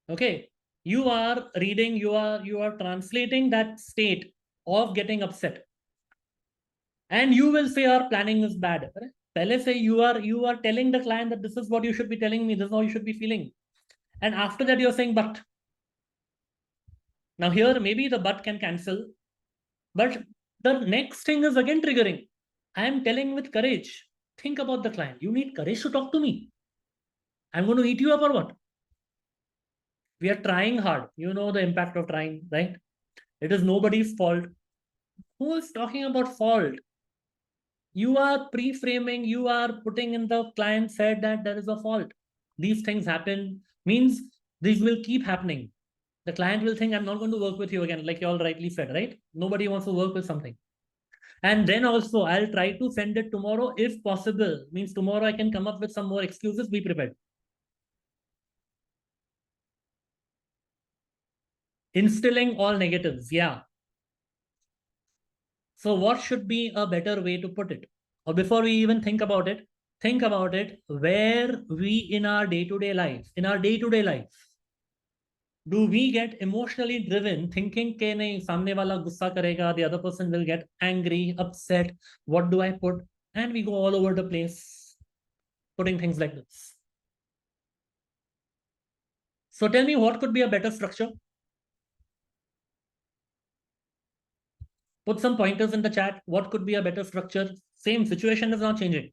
Okay, you are reading, you are translating that state of getting upset, and you will say our planning is bad. Pehle say you are telling the client that this is what you should be telling me, this is how you should be feeling, and after that you're saying but. Now here maybe the but can cancel, but the next thing is again triggering. I am telling with courage. Think about the client. You need courage to talk to me. I'm going to eat you up or what? We are trying hard. You know the impact of trying, right? It is nobody's fault. Who is talking about fault? You are pre-framing, you are putting in the client's head that there is a fault. These things happen, means these will keep happening. The client will think, I'm not going to work with you again, like you all rightly said, right? Nobody wants to work with something. And then also, I'll try to send it tomorrow if possible. Means tomorrow I can come up with some more excuses, be prepared. Instilling all negatives, yeah. So what should be a better way to put it? Or before we even think about it where we in our day-to-day life, do we get emotionally driven thinking ke nahi, samne wala gussa karega, the other person will get angry, upset, what do I put? And we go all over the place putting things like this. So tell me what could be a better structure? Put some pointers in the chat. What could be a better structure? Same situation is not changing.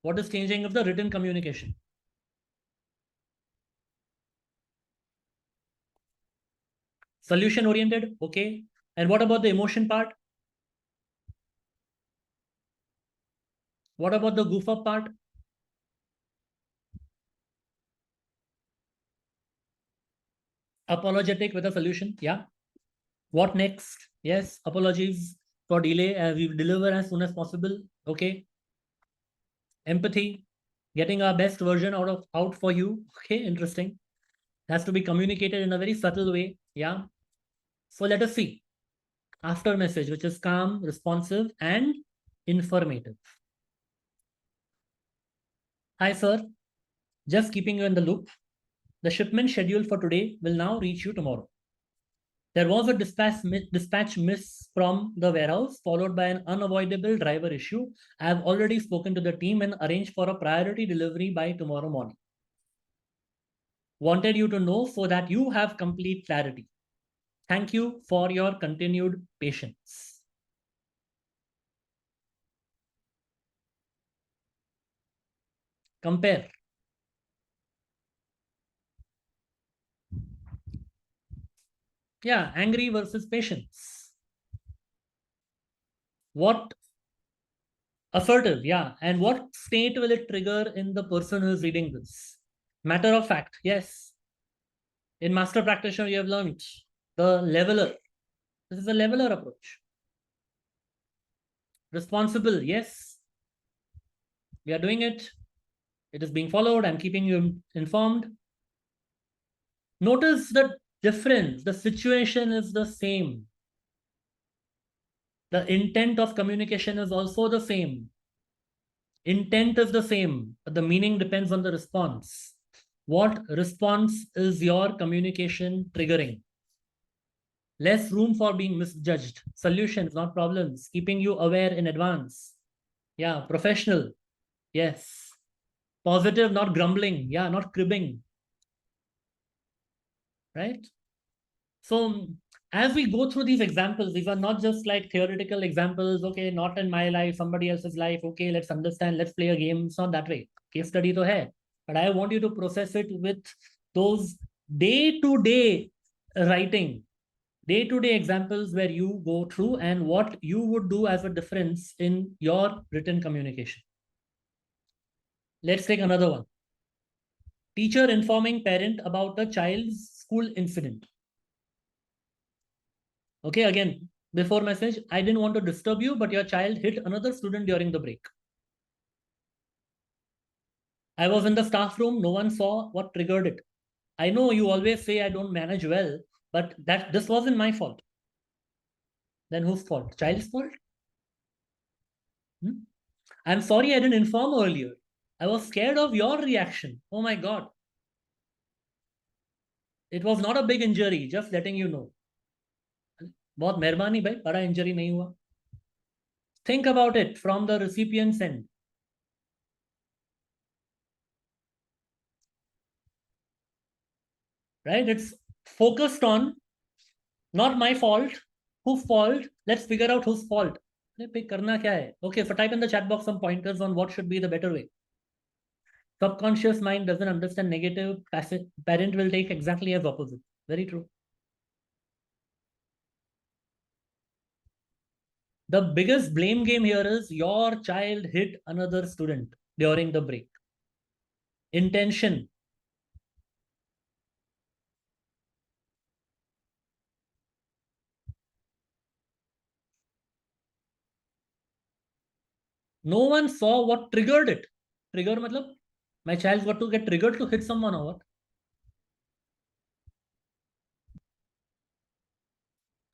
What is changing is the written communication. Solution oriented, okay. And what about the emotion part? What about the goof up part? Apologetic with a solution, yeah. What next? Yes, apologies for delay. We will deliver as soon as possible. Okay. Empathy, getting our best version out for you. Okay, interesting. It has to be communicated in a very subtle way. Yeah. So let us see. After message, which is calm, responsive, and informative. Hi, sir. Just keeping you in the loop. The shipment schedule for today will now reach you tomorrow. There was a dispatch miss from the warehouse, followed by an unavoidable driver issue. I have already spoken to the team and arranged for a priority delivery by tomorrow morning. Wanted you to know so that you have complete clarity. Thank you for your continued patience. Compare. Yeah, angry versus patience. What assertive, yeah. And what state will it trigger in the person who is reading this? Matter of fact, yes. In Master Practitioner, you have learned the leveler. This is a leveler approach. Responsible, yes. We are doing it. It is being followed. I'm keeping you informed. Notice the difference. The situation is the same. The intent of communication is also the same. Intent is the same, but the meaning depends on the response. What response is your communication triggering? Less room for being misjudged. Solutions, not problems. Keeping you aware in advance. Yeah, professional. Yes. Positive, not grumbling. Yeah, not cribbing. Right? So as we go through these examples, these are not just like theoretical examples. Okay, not in my life, somebody else's life. Okay, let's understand, let's play a game. It's not that way. Case study to hai. But I want you to process it with those day-to-day writing, day-to-day examples where you go through and what you would do as a difference in your written communication. Let's take another one. Teacher informing parent about a child's school incident. Okay, again, before message, I didn't want to disturb you, but your child hit another student during the break. I was in the staff room. No one saw what triggered it. I know you always say I don't manage well, but this wasn't my fault. Then whose fault? Child's fault? I'm sorry I didn't inform earlier. I was scared of your reaction. Oh my God. It was not a big injury, just letting you know. बहुत मेहरबानी भाई, बड़ा injury नहीं हुआ. Think about it from the recipient's end. Right? It's focused on not my fault, whose fault, let's figure out whose fault. Okay, so type in the chat box some pointers on what should be the better way. Subconscious mind doesn't understand negative, passive, parent will take exactly as opposite. Very true. The biggest blame game here is your child hit another student during the break. Intention. No one saw what triggered it. Trigger matlab, my child got to get triggered to hit someone or what?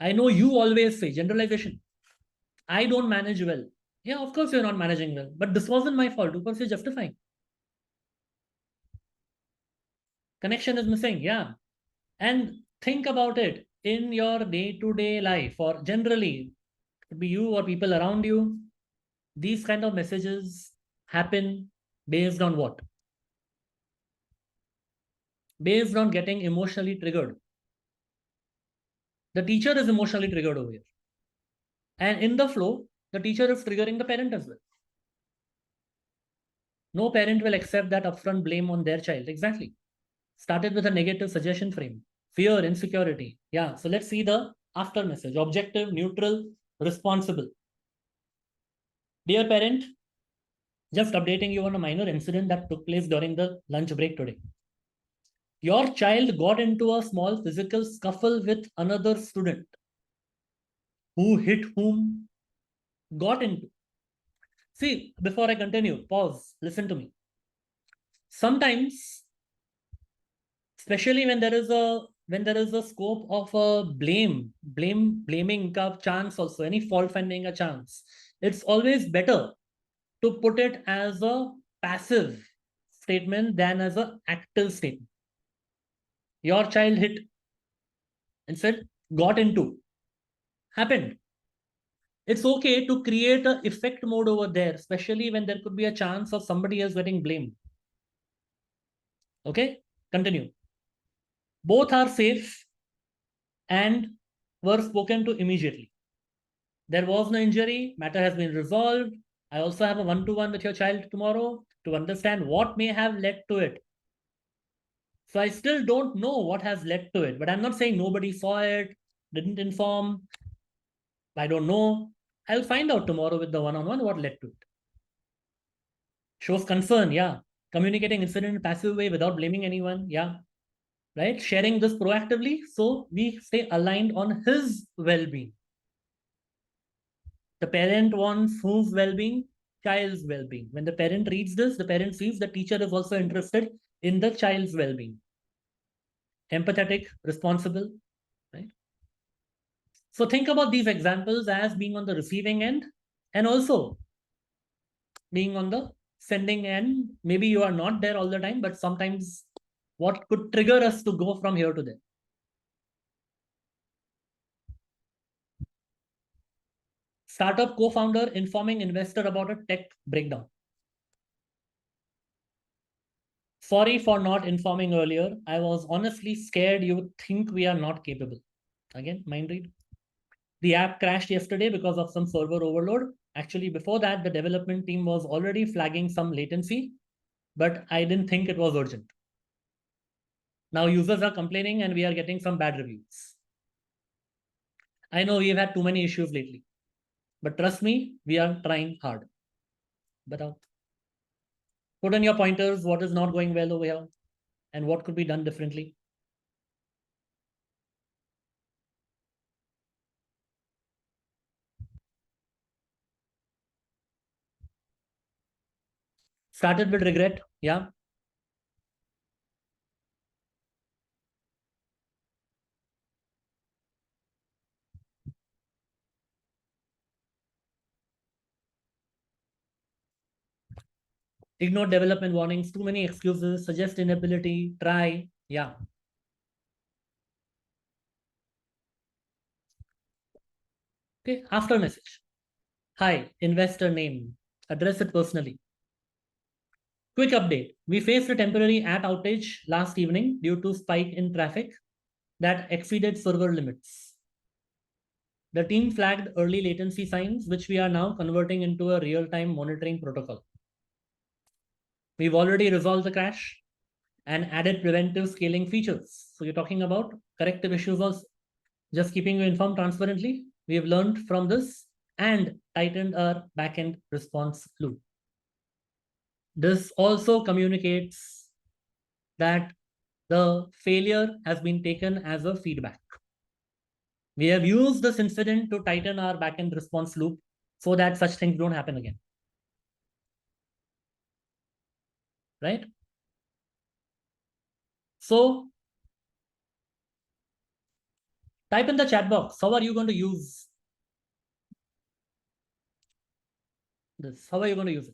I know you always say generalization. I don't manage well. Yeah, of course you're not managing well, but this wasn't my fault. Of course you're justifying. Connection is missing. Yeah. And think about it in your day-to-day life, or generally, it could be you or people around you. These kind of messages happen based on what? Based on getting emotionally triggered. The teacher is emotionally triggered over here. And in the flow, the teacher is triggering the parent as well. No parent will accept that upfront blame on their child. Exactly. Started with a negative suggestion frame. Fear, insecurity. Yeah. So let's see the after message. Objective, neutral, responsible. Dear parent, just updating you on a minor incident that took place during the lunch break today. Your child got into a small physical scuffle with another student. Who hit whom? Got into. See, before I continue, pause, listen to me. Sometimes, especially when there is a scope of a blaming a chance also, any fault finding a chance, it's always better to put it as a passive statement than as an active statement. Your child hit instead got into, happened. It's okay to create an effect mode over there, especially when there could be a chance of somebody else getting blamed. Okay, continue. Both are safe and were spoken to immediately. There was no injury, matter has been resolved. I also have a one-to-one with your child tomorrow to understand what may have led to it. So I still don't know what has led to it, but I'm not saying nobody saw it, didn't inform. I don't know. I'll find out tomorrow with the one-on-one what led to it. Shows concern, yeah. Communicating incident in a passive way without blaming anyone, yeah. Right? Sharing this proactively so we stay aligned on his well-being. The parent wants whose well-being? Child's well-being. When the parent reads this, the parent sees the teacher is also interested in the child's well-being. Empathetic, responsible, right? So think about these examples as being on the receiving end and also being on the sending end. Maybe you are not there all the time, but sometimes what could trigger us to go from here to there? Startup co-founder informing investor about a tech breakdown. Sorry for not informing earlier. I was honestly scared you would think we are not capable. Again, mind read. The app crashed yesterday because of some server overload. Actually, before that, the development team was already flagging some latency, but I didn't think it was urgent. Now users are complaining and we are getting some bad reviews. I know we've had too many issues lately, but trust me, we are trying hard. But put in your pointers, what is not going well over here and what could be done differently. Started with regret, yeah. Ignore development warnings, too many excuses, suggest inability, try, yeah. Okay, after message. Hi, investor name. Address it personally. Quick update. We faced a temporary app outage last evening due to spike in traffic that exceeded server limits. The team flagged early latency signs, which we are now converting into a real-time monitoring protocol. We've already resolved the crash and added preventive scaling features. So you're talking about corrective issues also. Just keeping you informed transparently. We have learned from this and tightened our backend response loop. This also communicates that the failure has been taken as a feedback. We have used this incident to tighten our backend response loop so that such things don't happen again. Right? So type in the chat box. How are you going to use this? How are you going to use it?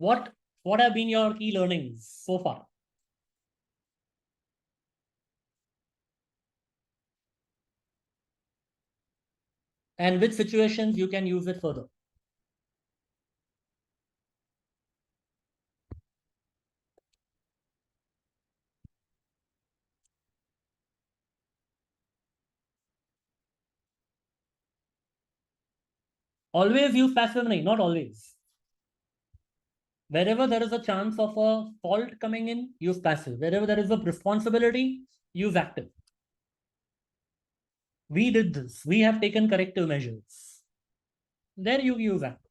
What have been your key learnings so far? And which situations you can use it further? Always use passive, not always. Wherever there is a chance of a fault coming in, use passive. Wherever there is a responsibility, use active. We did this. We have taken corrective measures. There you use active.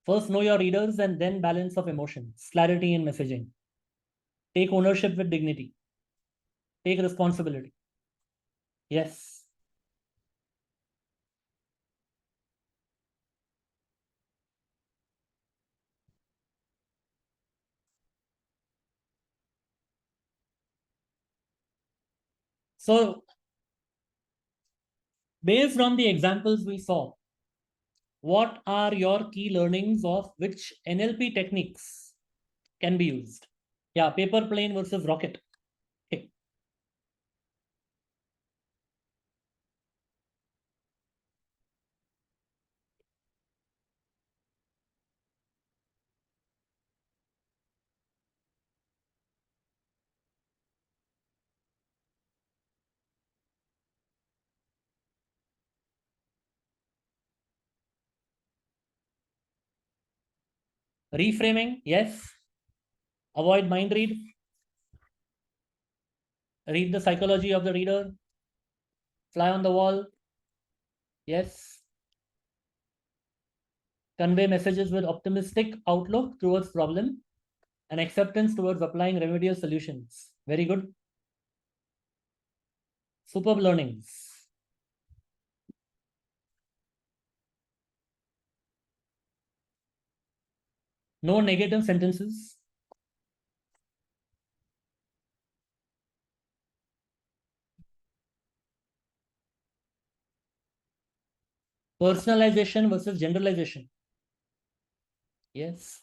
First, know your readers and then balance of emotions, clarity in messaging. Take ownership with dignity. Take responsibility. Yes. So, based on the examples we saw, what are your key learnings of which NLP techniques can be used? Yeah, paper plane versus rocket. Okay. Reframing, yes. Avoid mind read. Read the psychology of the reader. Fly on the wall, yes. Convey messages with optimistic outlook towards problem and acceptance towards applying remedial solutions. Very good. Superb learnings. No negative sentences. Personalization versus generalization. Yes.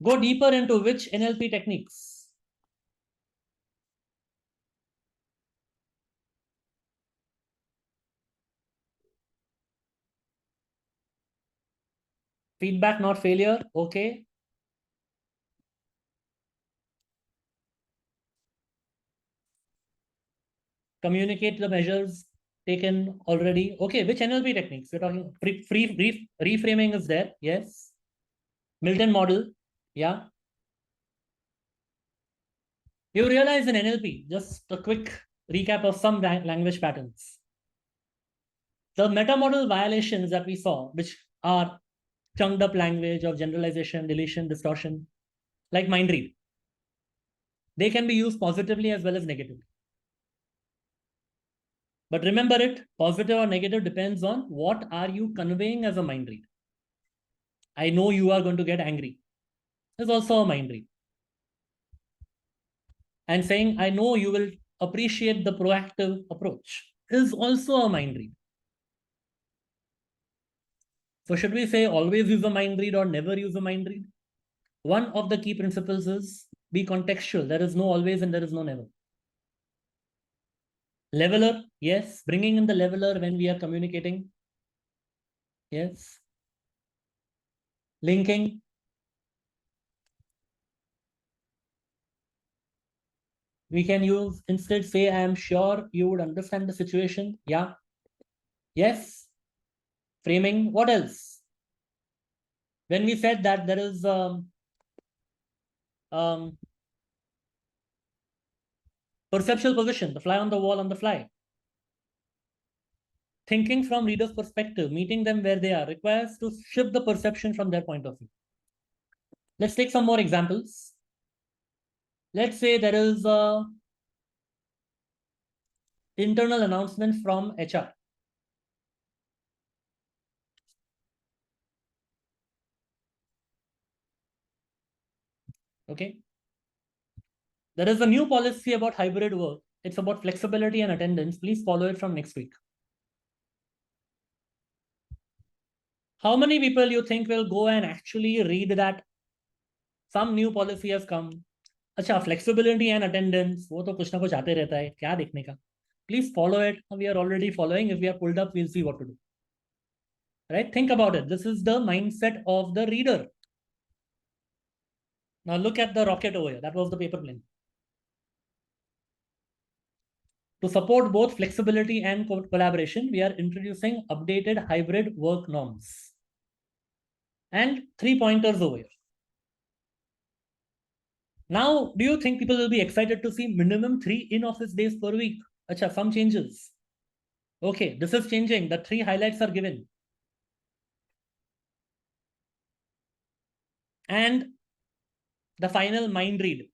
Go deeper into which NLP techniques. Feedback, not failure. Okay. Communicate the measures taken already. Okay, which NLP techniques? We're talking reframing is there. Yes. Milton model. Yeah. You realize in NLP, just a quick recap of some language patterns. The meta model violations that we saw, which are chunked up language of generalization, deletion, distortion, like mind read, they can be used positively as well as negatively. But remember it, positive or negative depends on what are you conveying as a mind read. I know you are going to get angry is also a mind read. And saying, I know you will appreciate the proactive approach is also a mind read. So should we say always use a mind read or never use a mind read? One of the key principles is be contextual. There is no always and there is no never. Leveler, yes. Bringing in the leveler when we are communicating. Yes. Linking. We can use instead say, I am sure you would understand the situation. Yeah. Yes. Framing. What else? When we said that there is perceptual position, the fly on the wall on the fly. Thinking from reader's perspective, meeting them where they are, requires to shift the perception from their point of view. Let's take some more examples. Let's say there is a internal announcement from HR. Okay. There is a new policy about hybrid work. It's about flexibility and attendance. Please follow it from next week. How many people you think will go and actually read that some new policy has come? अच्छा, flexibility and attendance, वो तो कुछ ना कुछ आते रहता है, क्या देखने का? Please follow it. We are already following. If we are pulled up, we'll see what to do. Right? Think about it. This is the mindset of the reader. Now look at the rocket over here. That was the paper plane. To support both flexibility and collaboration, we are introducing updated hybrid work norms. And 3 pointers over here. Now, do you think people will be excited to see minimum 3 in-office days per week? Acha, some changes. Okay, this is changing. The 3 highlights are given. And the final mind read.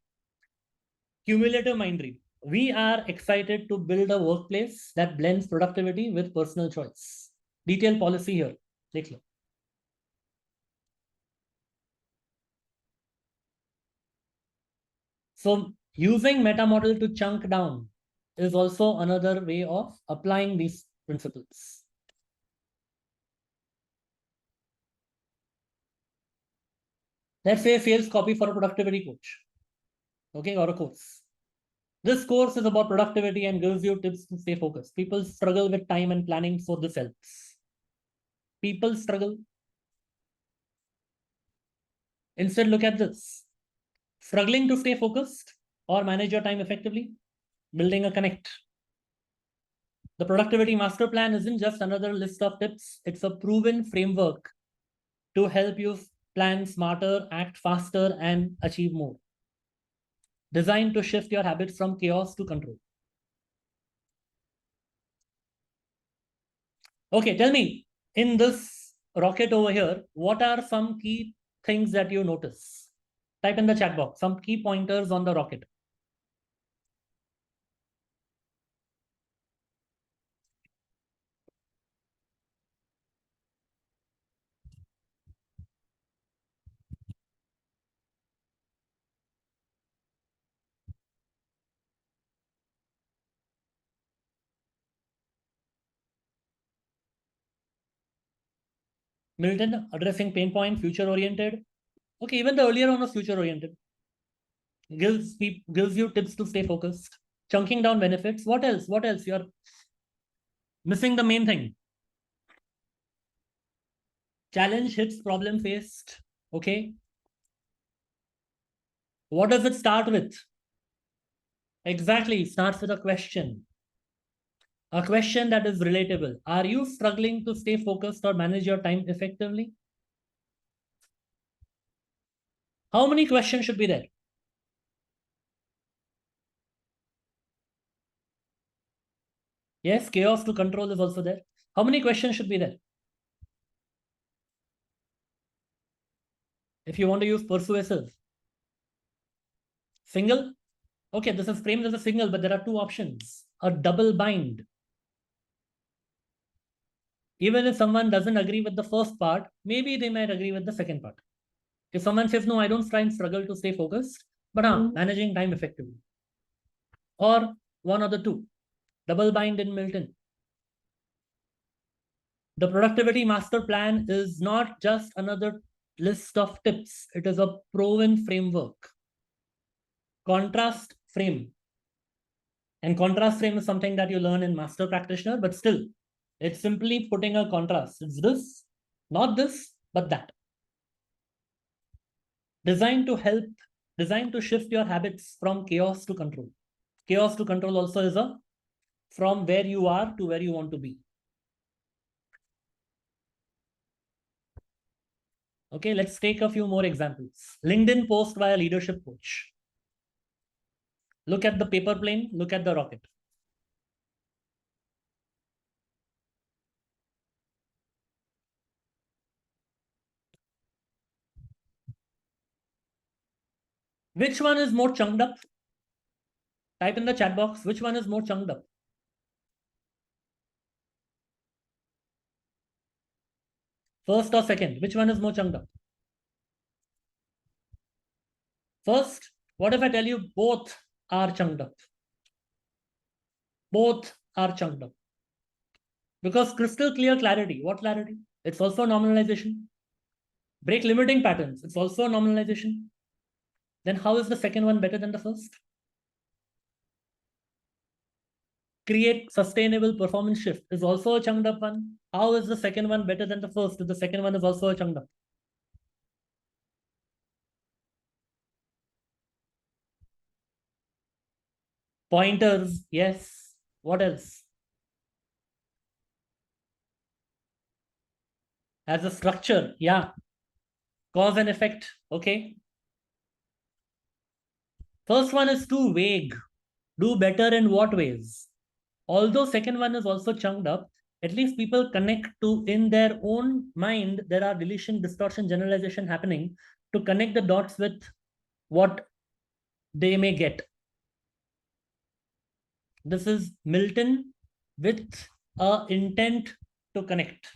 Cumulative mind read. We are excited to build a workplace that blends productivity with personal choice. Detailed policy here. Take a look. So using meta model to chunk down is also another way of applying these principles. Let's say sales copy for a productivity coach, okay, or a course. This course is about productivity and gives you tips to stay focused. People struggle with time and planning, so this helps. People struggle. Instead, look at this. Struggling to stay focused or manage your time effectively, building a connect. The productivity master plan isn't just another list of tips. It's a proven framework to help you plan smarter, act faster, and achieve more. Designed to shift your habits from chaos to control. Okay, tell me, in this rocket over here, what are some key things that you notice? Type in the chat box, some key pointers on the rocket. Milton, addressing pain point, future oriented. Okay, even the earlier one was future oriented. Gives you tips to stay focused. Chunking down benefits. What else? What else? You're missing the main thing. Challenge hits problem faced. Okay. What does it start with? Exactly. It starts with a question. A question that is relatable. Are you struggling to stay focused or manage your time effectively? How many questions should be there? Yes, chaos to control is also there. How many questions should be there? If you want to use persuasive. Single? Okay, this is framed as a single, but there are two options. A double bind. Even if someone doesn't agree with the first part, maybe they might agree with the second part. If someone says, no, I don't try and struggle to stay focused, but managing time effectively. Or one of the two. Double bind in Milton. The productivity master plan is not just another list of tips. It is a proven framework. Contrast frame. And contrast frame is something that you learn in master practitioner, but still, it's simply putting a contrast. It's this, not this, but that. Designed to shift your habits from chaos to control. Chaos to control also is a from where you are to where you want to be. Okay, let's take a few more examples. LinkedIn post by a leadership coach. Look at the paper plane, look at the rocket. Which one is more chunked up? Type in the chat box, which one is more chunked up? First or second, which one is more chunked up? First, what if I tell you both are chunked up? Both are chunked up. Because crystal clear clarity. What clarity? It's also normalization. Break limiting patterns. It's also normalization. Then how is the second one better than the first? Create sustainable performance shift is also a chunked up one. How is the second one better than the first if the second one is also a chunked up? Pointers, yes. What else? As a structure, yeah. Cause and effect, okay. First one is too vague. Do better in what ways? Although second one is also chunked up, at least people connect to, in their own mind, there are deletion, distortion, generalization happening to connect the dots with what they may get. This is Milton with a intent to connect.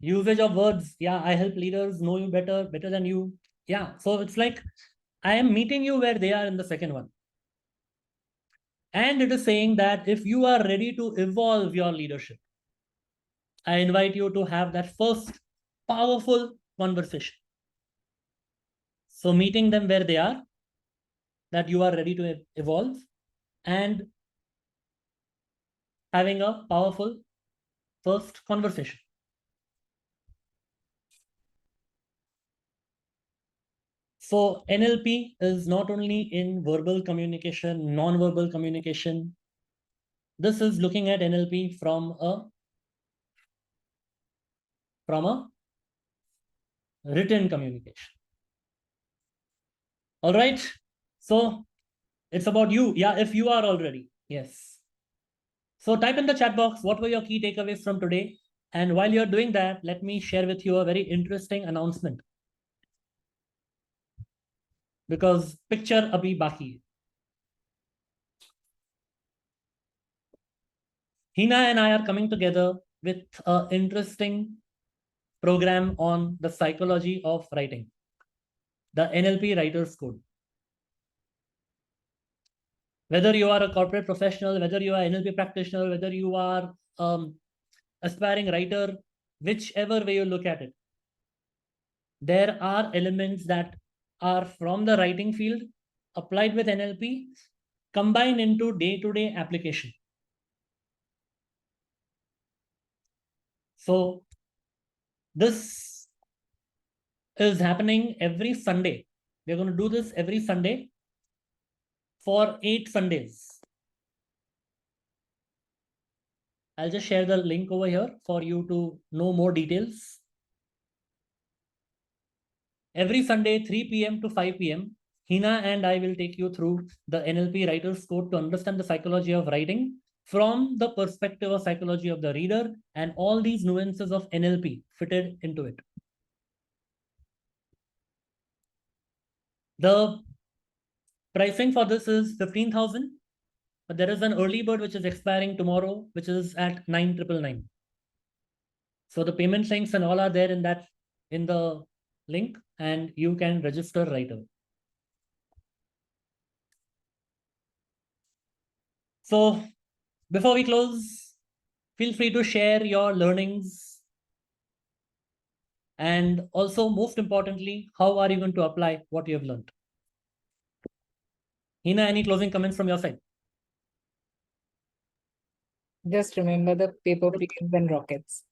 Usage of words. Yeah, I help leaders know you better than you. Yeah, so it's like I am meeting you where they are in the second one. And it is saying that if you are ready to evolve your leadership, I invite you to have that first powerful conversation. So meeting them where they are, that you are ready to evolve, and having a powerful first conversation. So NLP is not only in verbal communication, non-verbal communication. This is looking at NLP from a written communication. All right. So it's about you. Yeah, if you are already. Yes. So type in the chat box, what were your key takeaways from today? And while you're doing that, let me share with you a very interesting announcement. Because picture abhi baki. Heena and I are coming together with an interesting program on the psychology of writing, the NLP Writers Code. Whether you are a corporate professional, whether you are an NLP practitioner, whether you are aspiring writer, whichever way you look at it, there are elements that are from the writing field applied with NLP combined into day-to-day application. So this is happening every Sunday. We're going to do this every Sunday for 8 Sundays. I'll just share the link over here for you to know more details. Every Sunday, 3 p.m. to 5 p.m., Heena and I will take you through the NLP Writers Code to understand the psychology of writing from the perspective of psychology of the reader and all these nuances of NLP fitted into it. The pricing for this is 15,000, but there is an early bird which is expiring tomorrow, which is at 9,999. So the payment links and all are there in the link, and you can register right away. So before we close, feel free to share your learnings. And also, most importantly, how are you going to apply what you have learned? Heena, any closing comments from your side? Just remember the paper planes and rockets.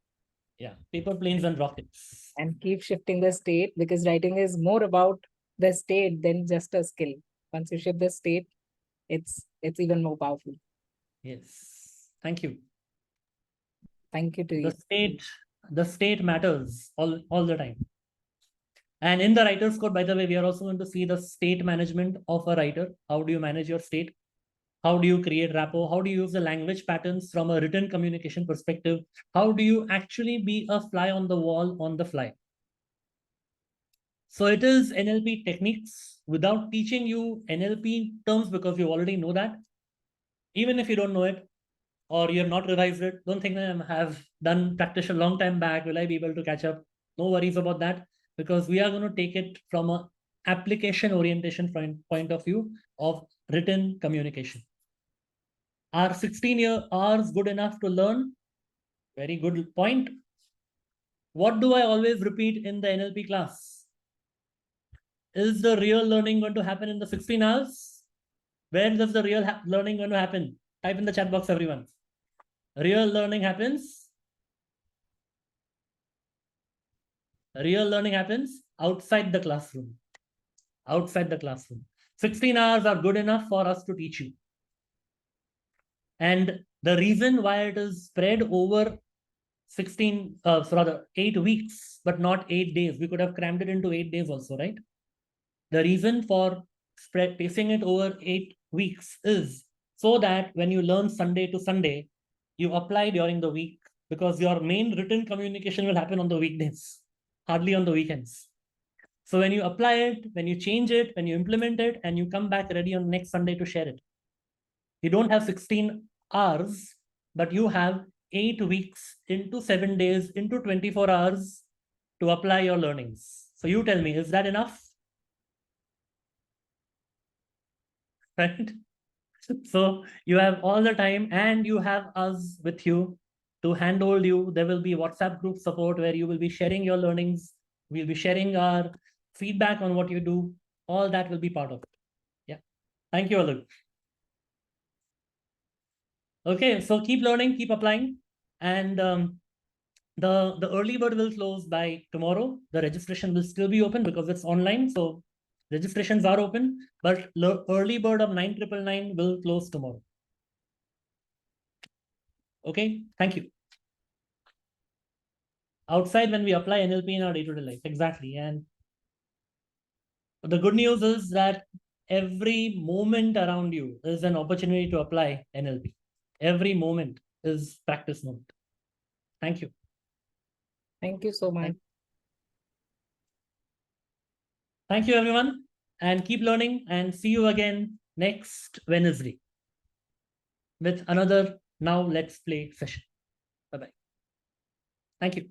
Yeah, paper planes and rockets. And keep shifting the state, because writing is more about the state than just a skill. Once you shift the state, it's even more powerful. Yes. Thank you. Thank you to you. The state matters all the time. And in the writer's code, by the way, we are also going to see the state management of a writer. How do you manage your state? How do you create rapport? How do you use the language patterns from a written communication perspective? How do you actually be a fly on the wall on the fly? So it is NLP techniques without teaching you NLP terms, because you already know that. Even if you don't know it or you have not revised it, don't think that I have done practice a long time back. Will I be able to catch up? No worries about that, because we are going to take it from an application orientation point of view of written communication. Are 16 hours good enough to learn? Very good point. What do I always repeat in the NLP class? Is the real learning going to happen in the 16 hours? Where does the real learning going to happen? Type in the chat box, everyone. Real learning happens. Real learning happens outside the classroom. Outside the classroom. 16 hours are good enough for us to teach you. And the reason why it is spread over 8 weeks, but not 8 days. We could have crammed it into 8 days also, right? The reason for pacing it over 8 weeks is so that when you learn Sunday to Sunday, you apply during the week, because your main written communication will happen on the weekdays, hardly on the weekends. So when you apply it, when you change it, when you implement it, and you come back ready on next Sunday to share it, you don't have 16 hours, but you have 8 weeks into 7 days into 24 hours to apply your learnings. So you tell me, is that enough? Right? So you have all the time, and you have us with you to handhold you. There will be WhatsApp group support where you will be sharing your learnings. We'll be sharing our feedback on what you do. All that will be part of it. Yeah. Thank you, Alok. Okay, so keep learning, keep applying. And the early bird will close by tomorrow. The registration will still be open because it's online. So registrations are open, but early bird of 9,999 will close tomorrow. Okay, thank you. Outside when we apply NLP in our day-to-day life, exactly. And the good news is that every moment around you is an opportunity to apply NLP. Every moment is practice moment. Thank you. Thank you so much. Thank you, everyone. And keep learning, and see you again next Wednesday with another Now Let's Play session. Bye-bye. Thank you.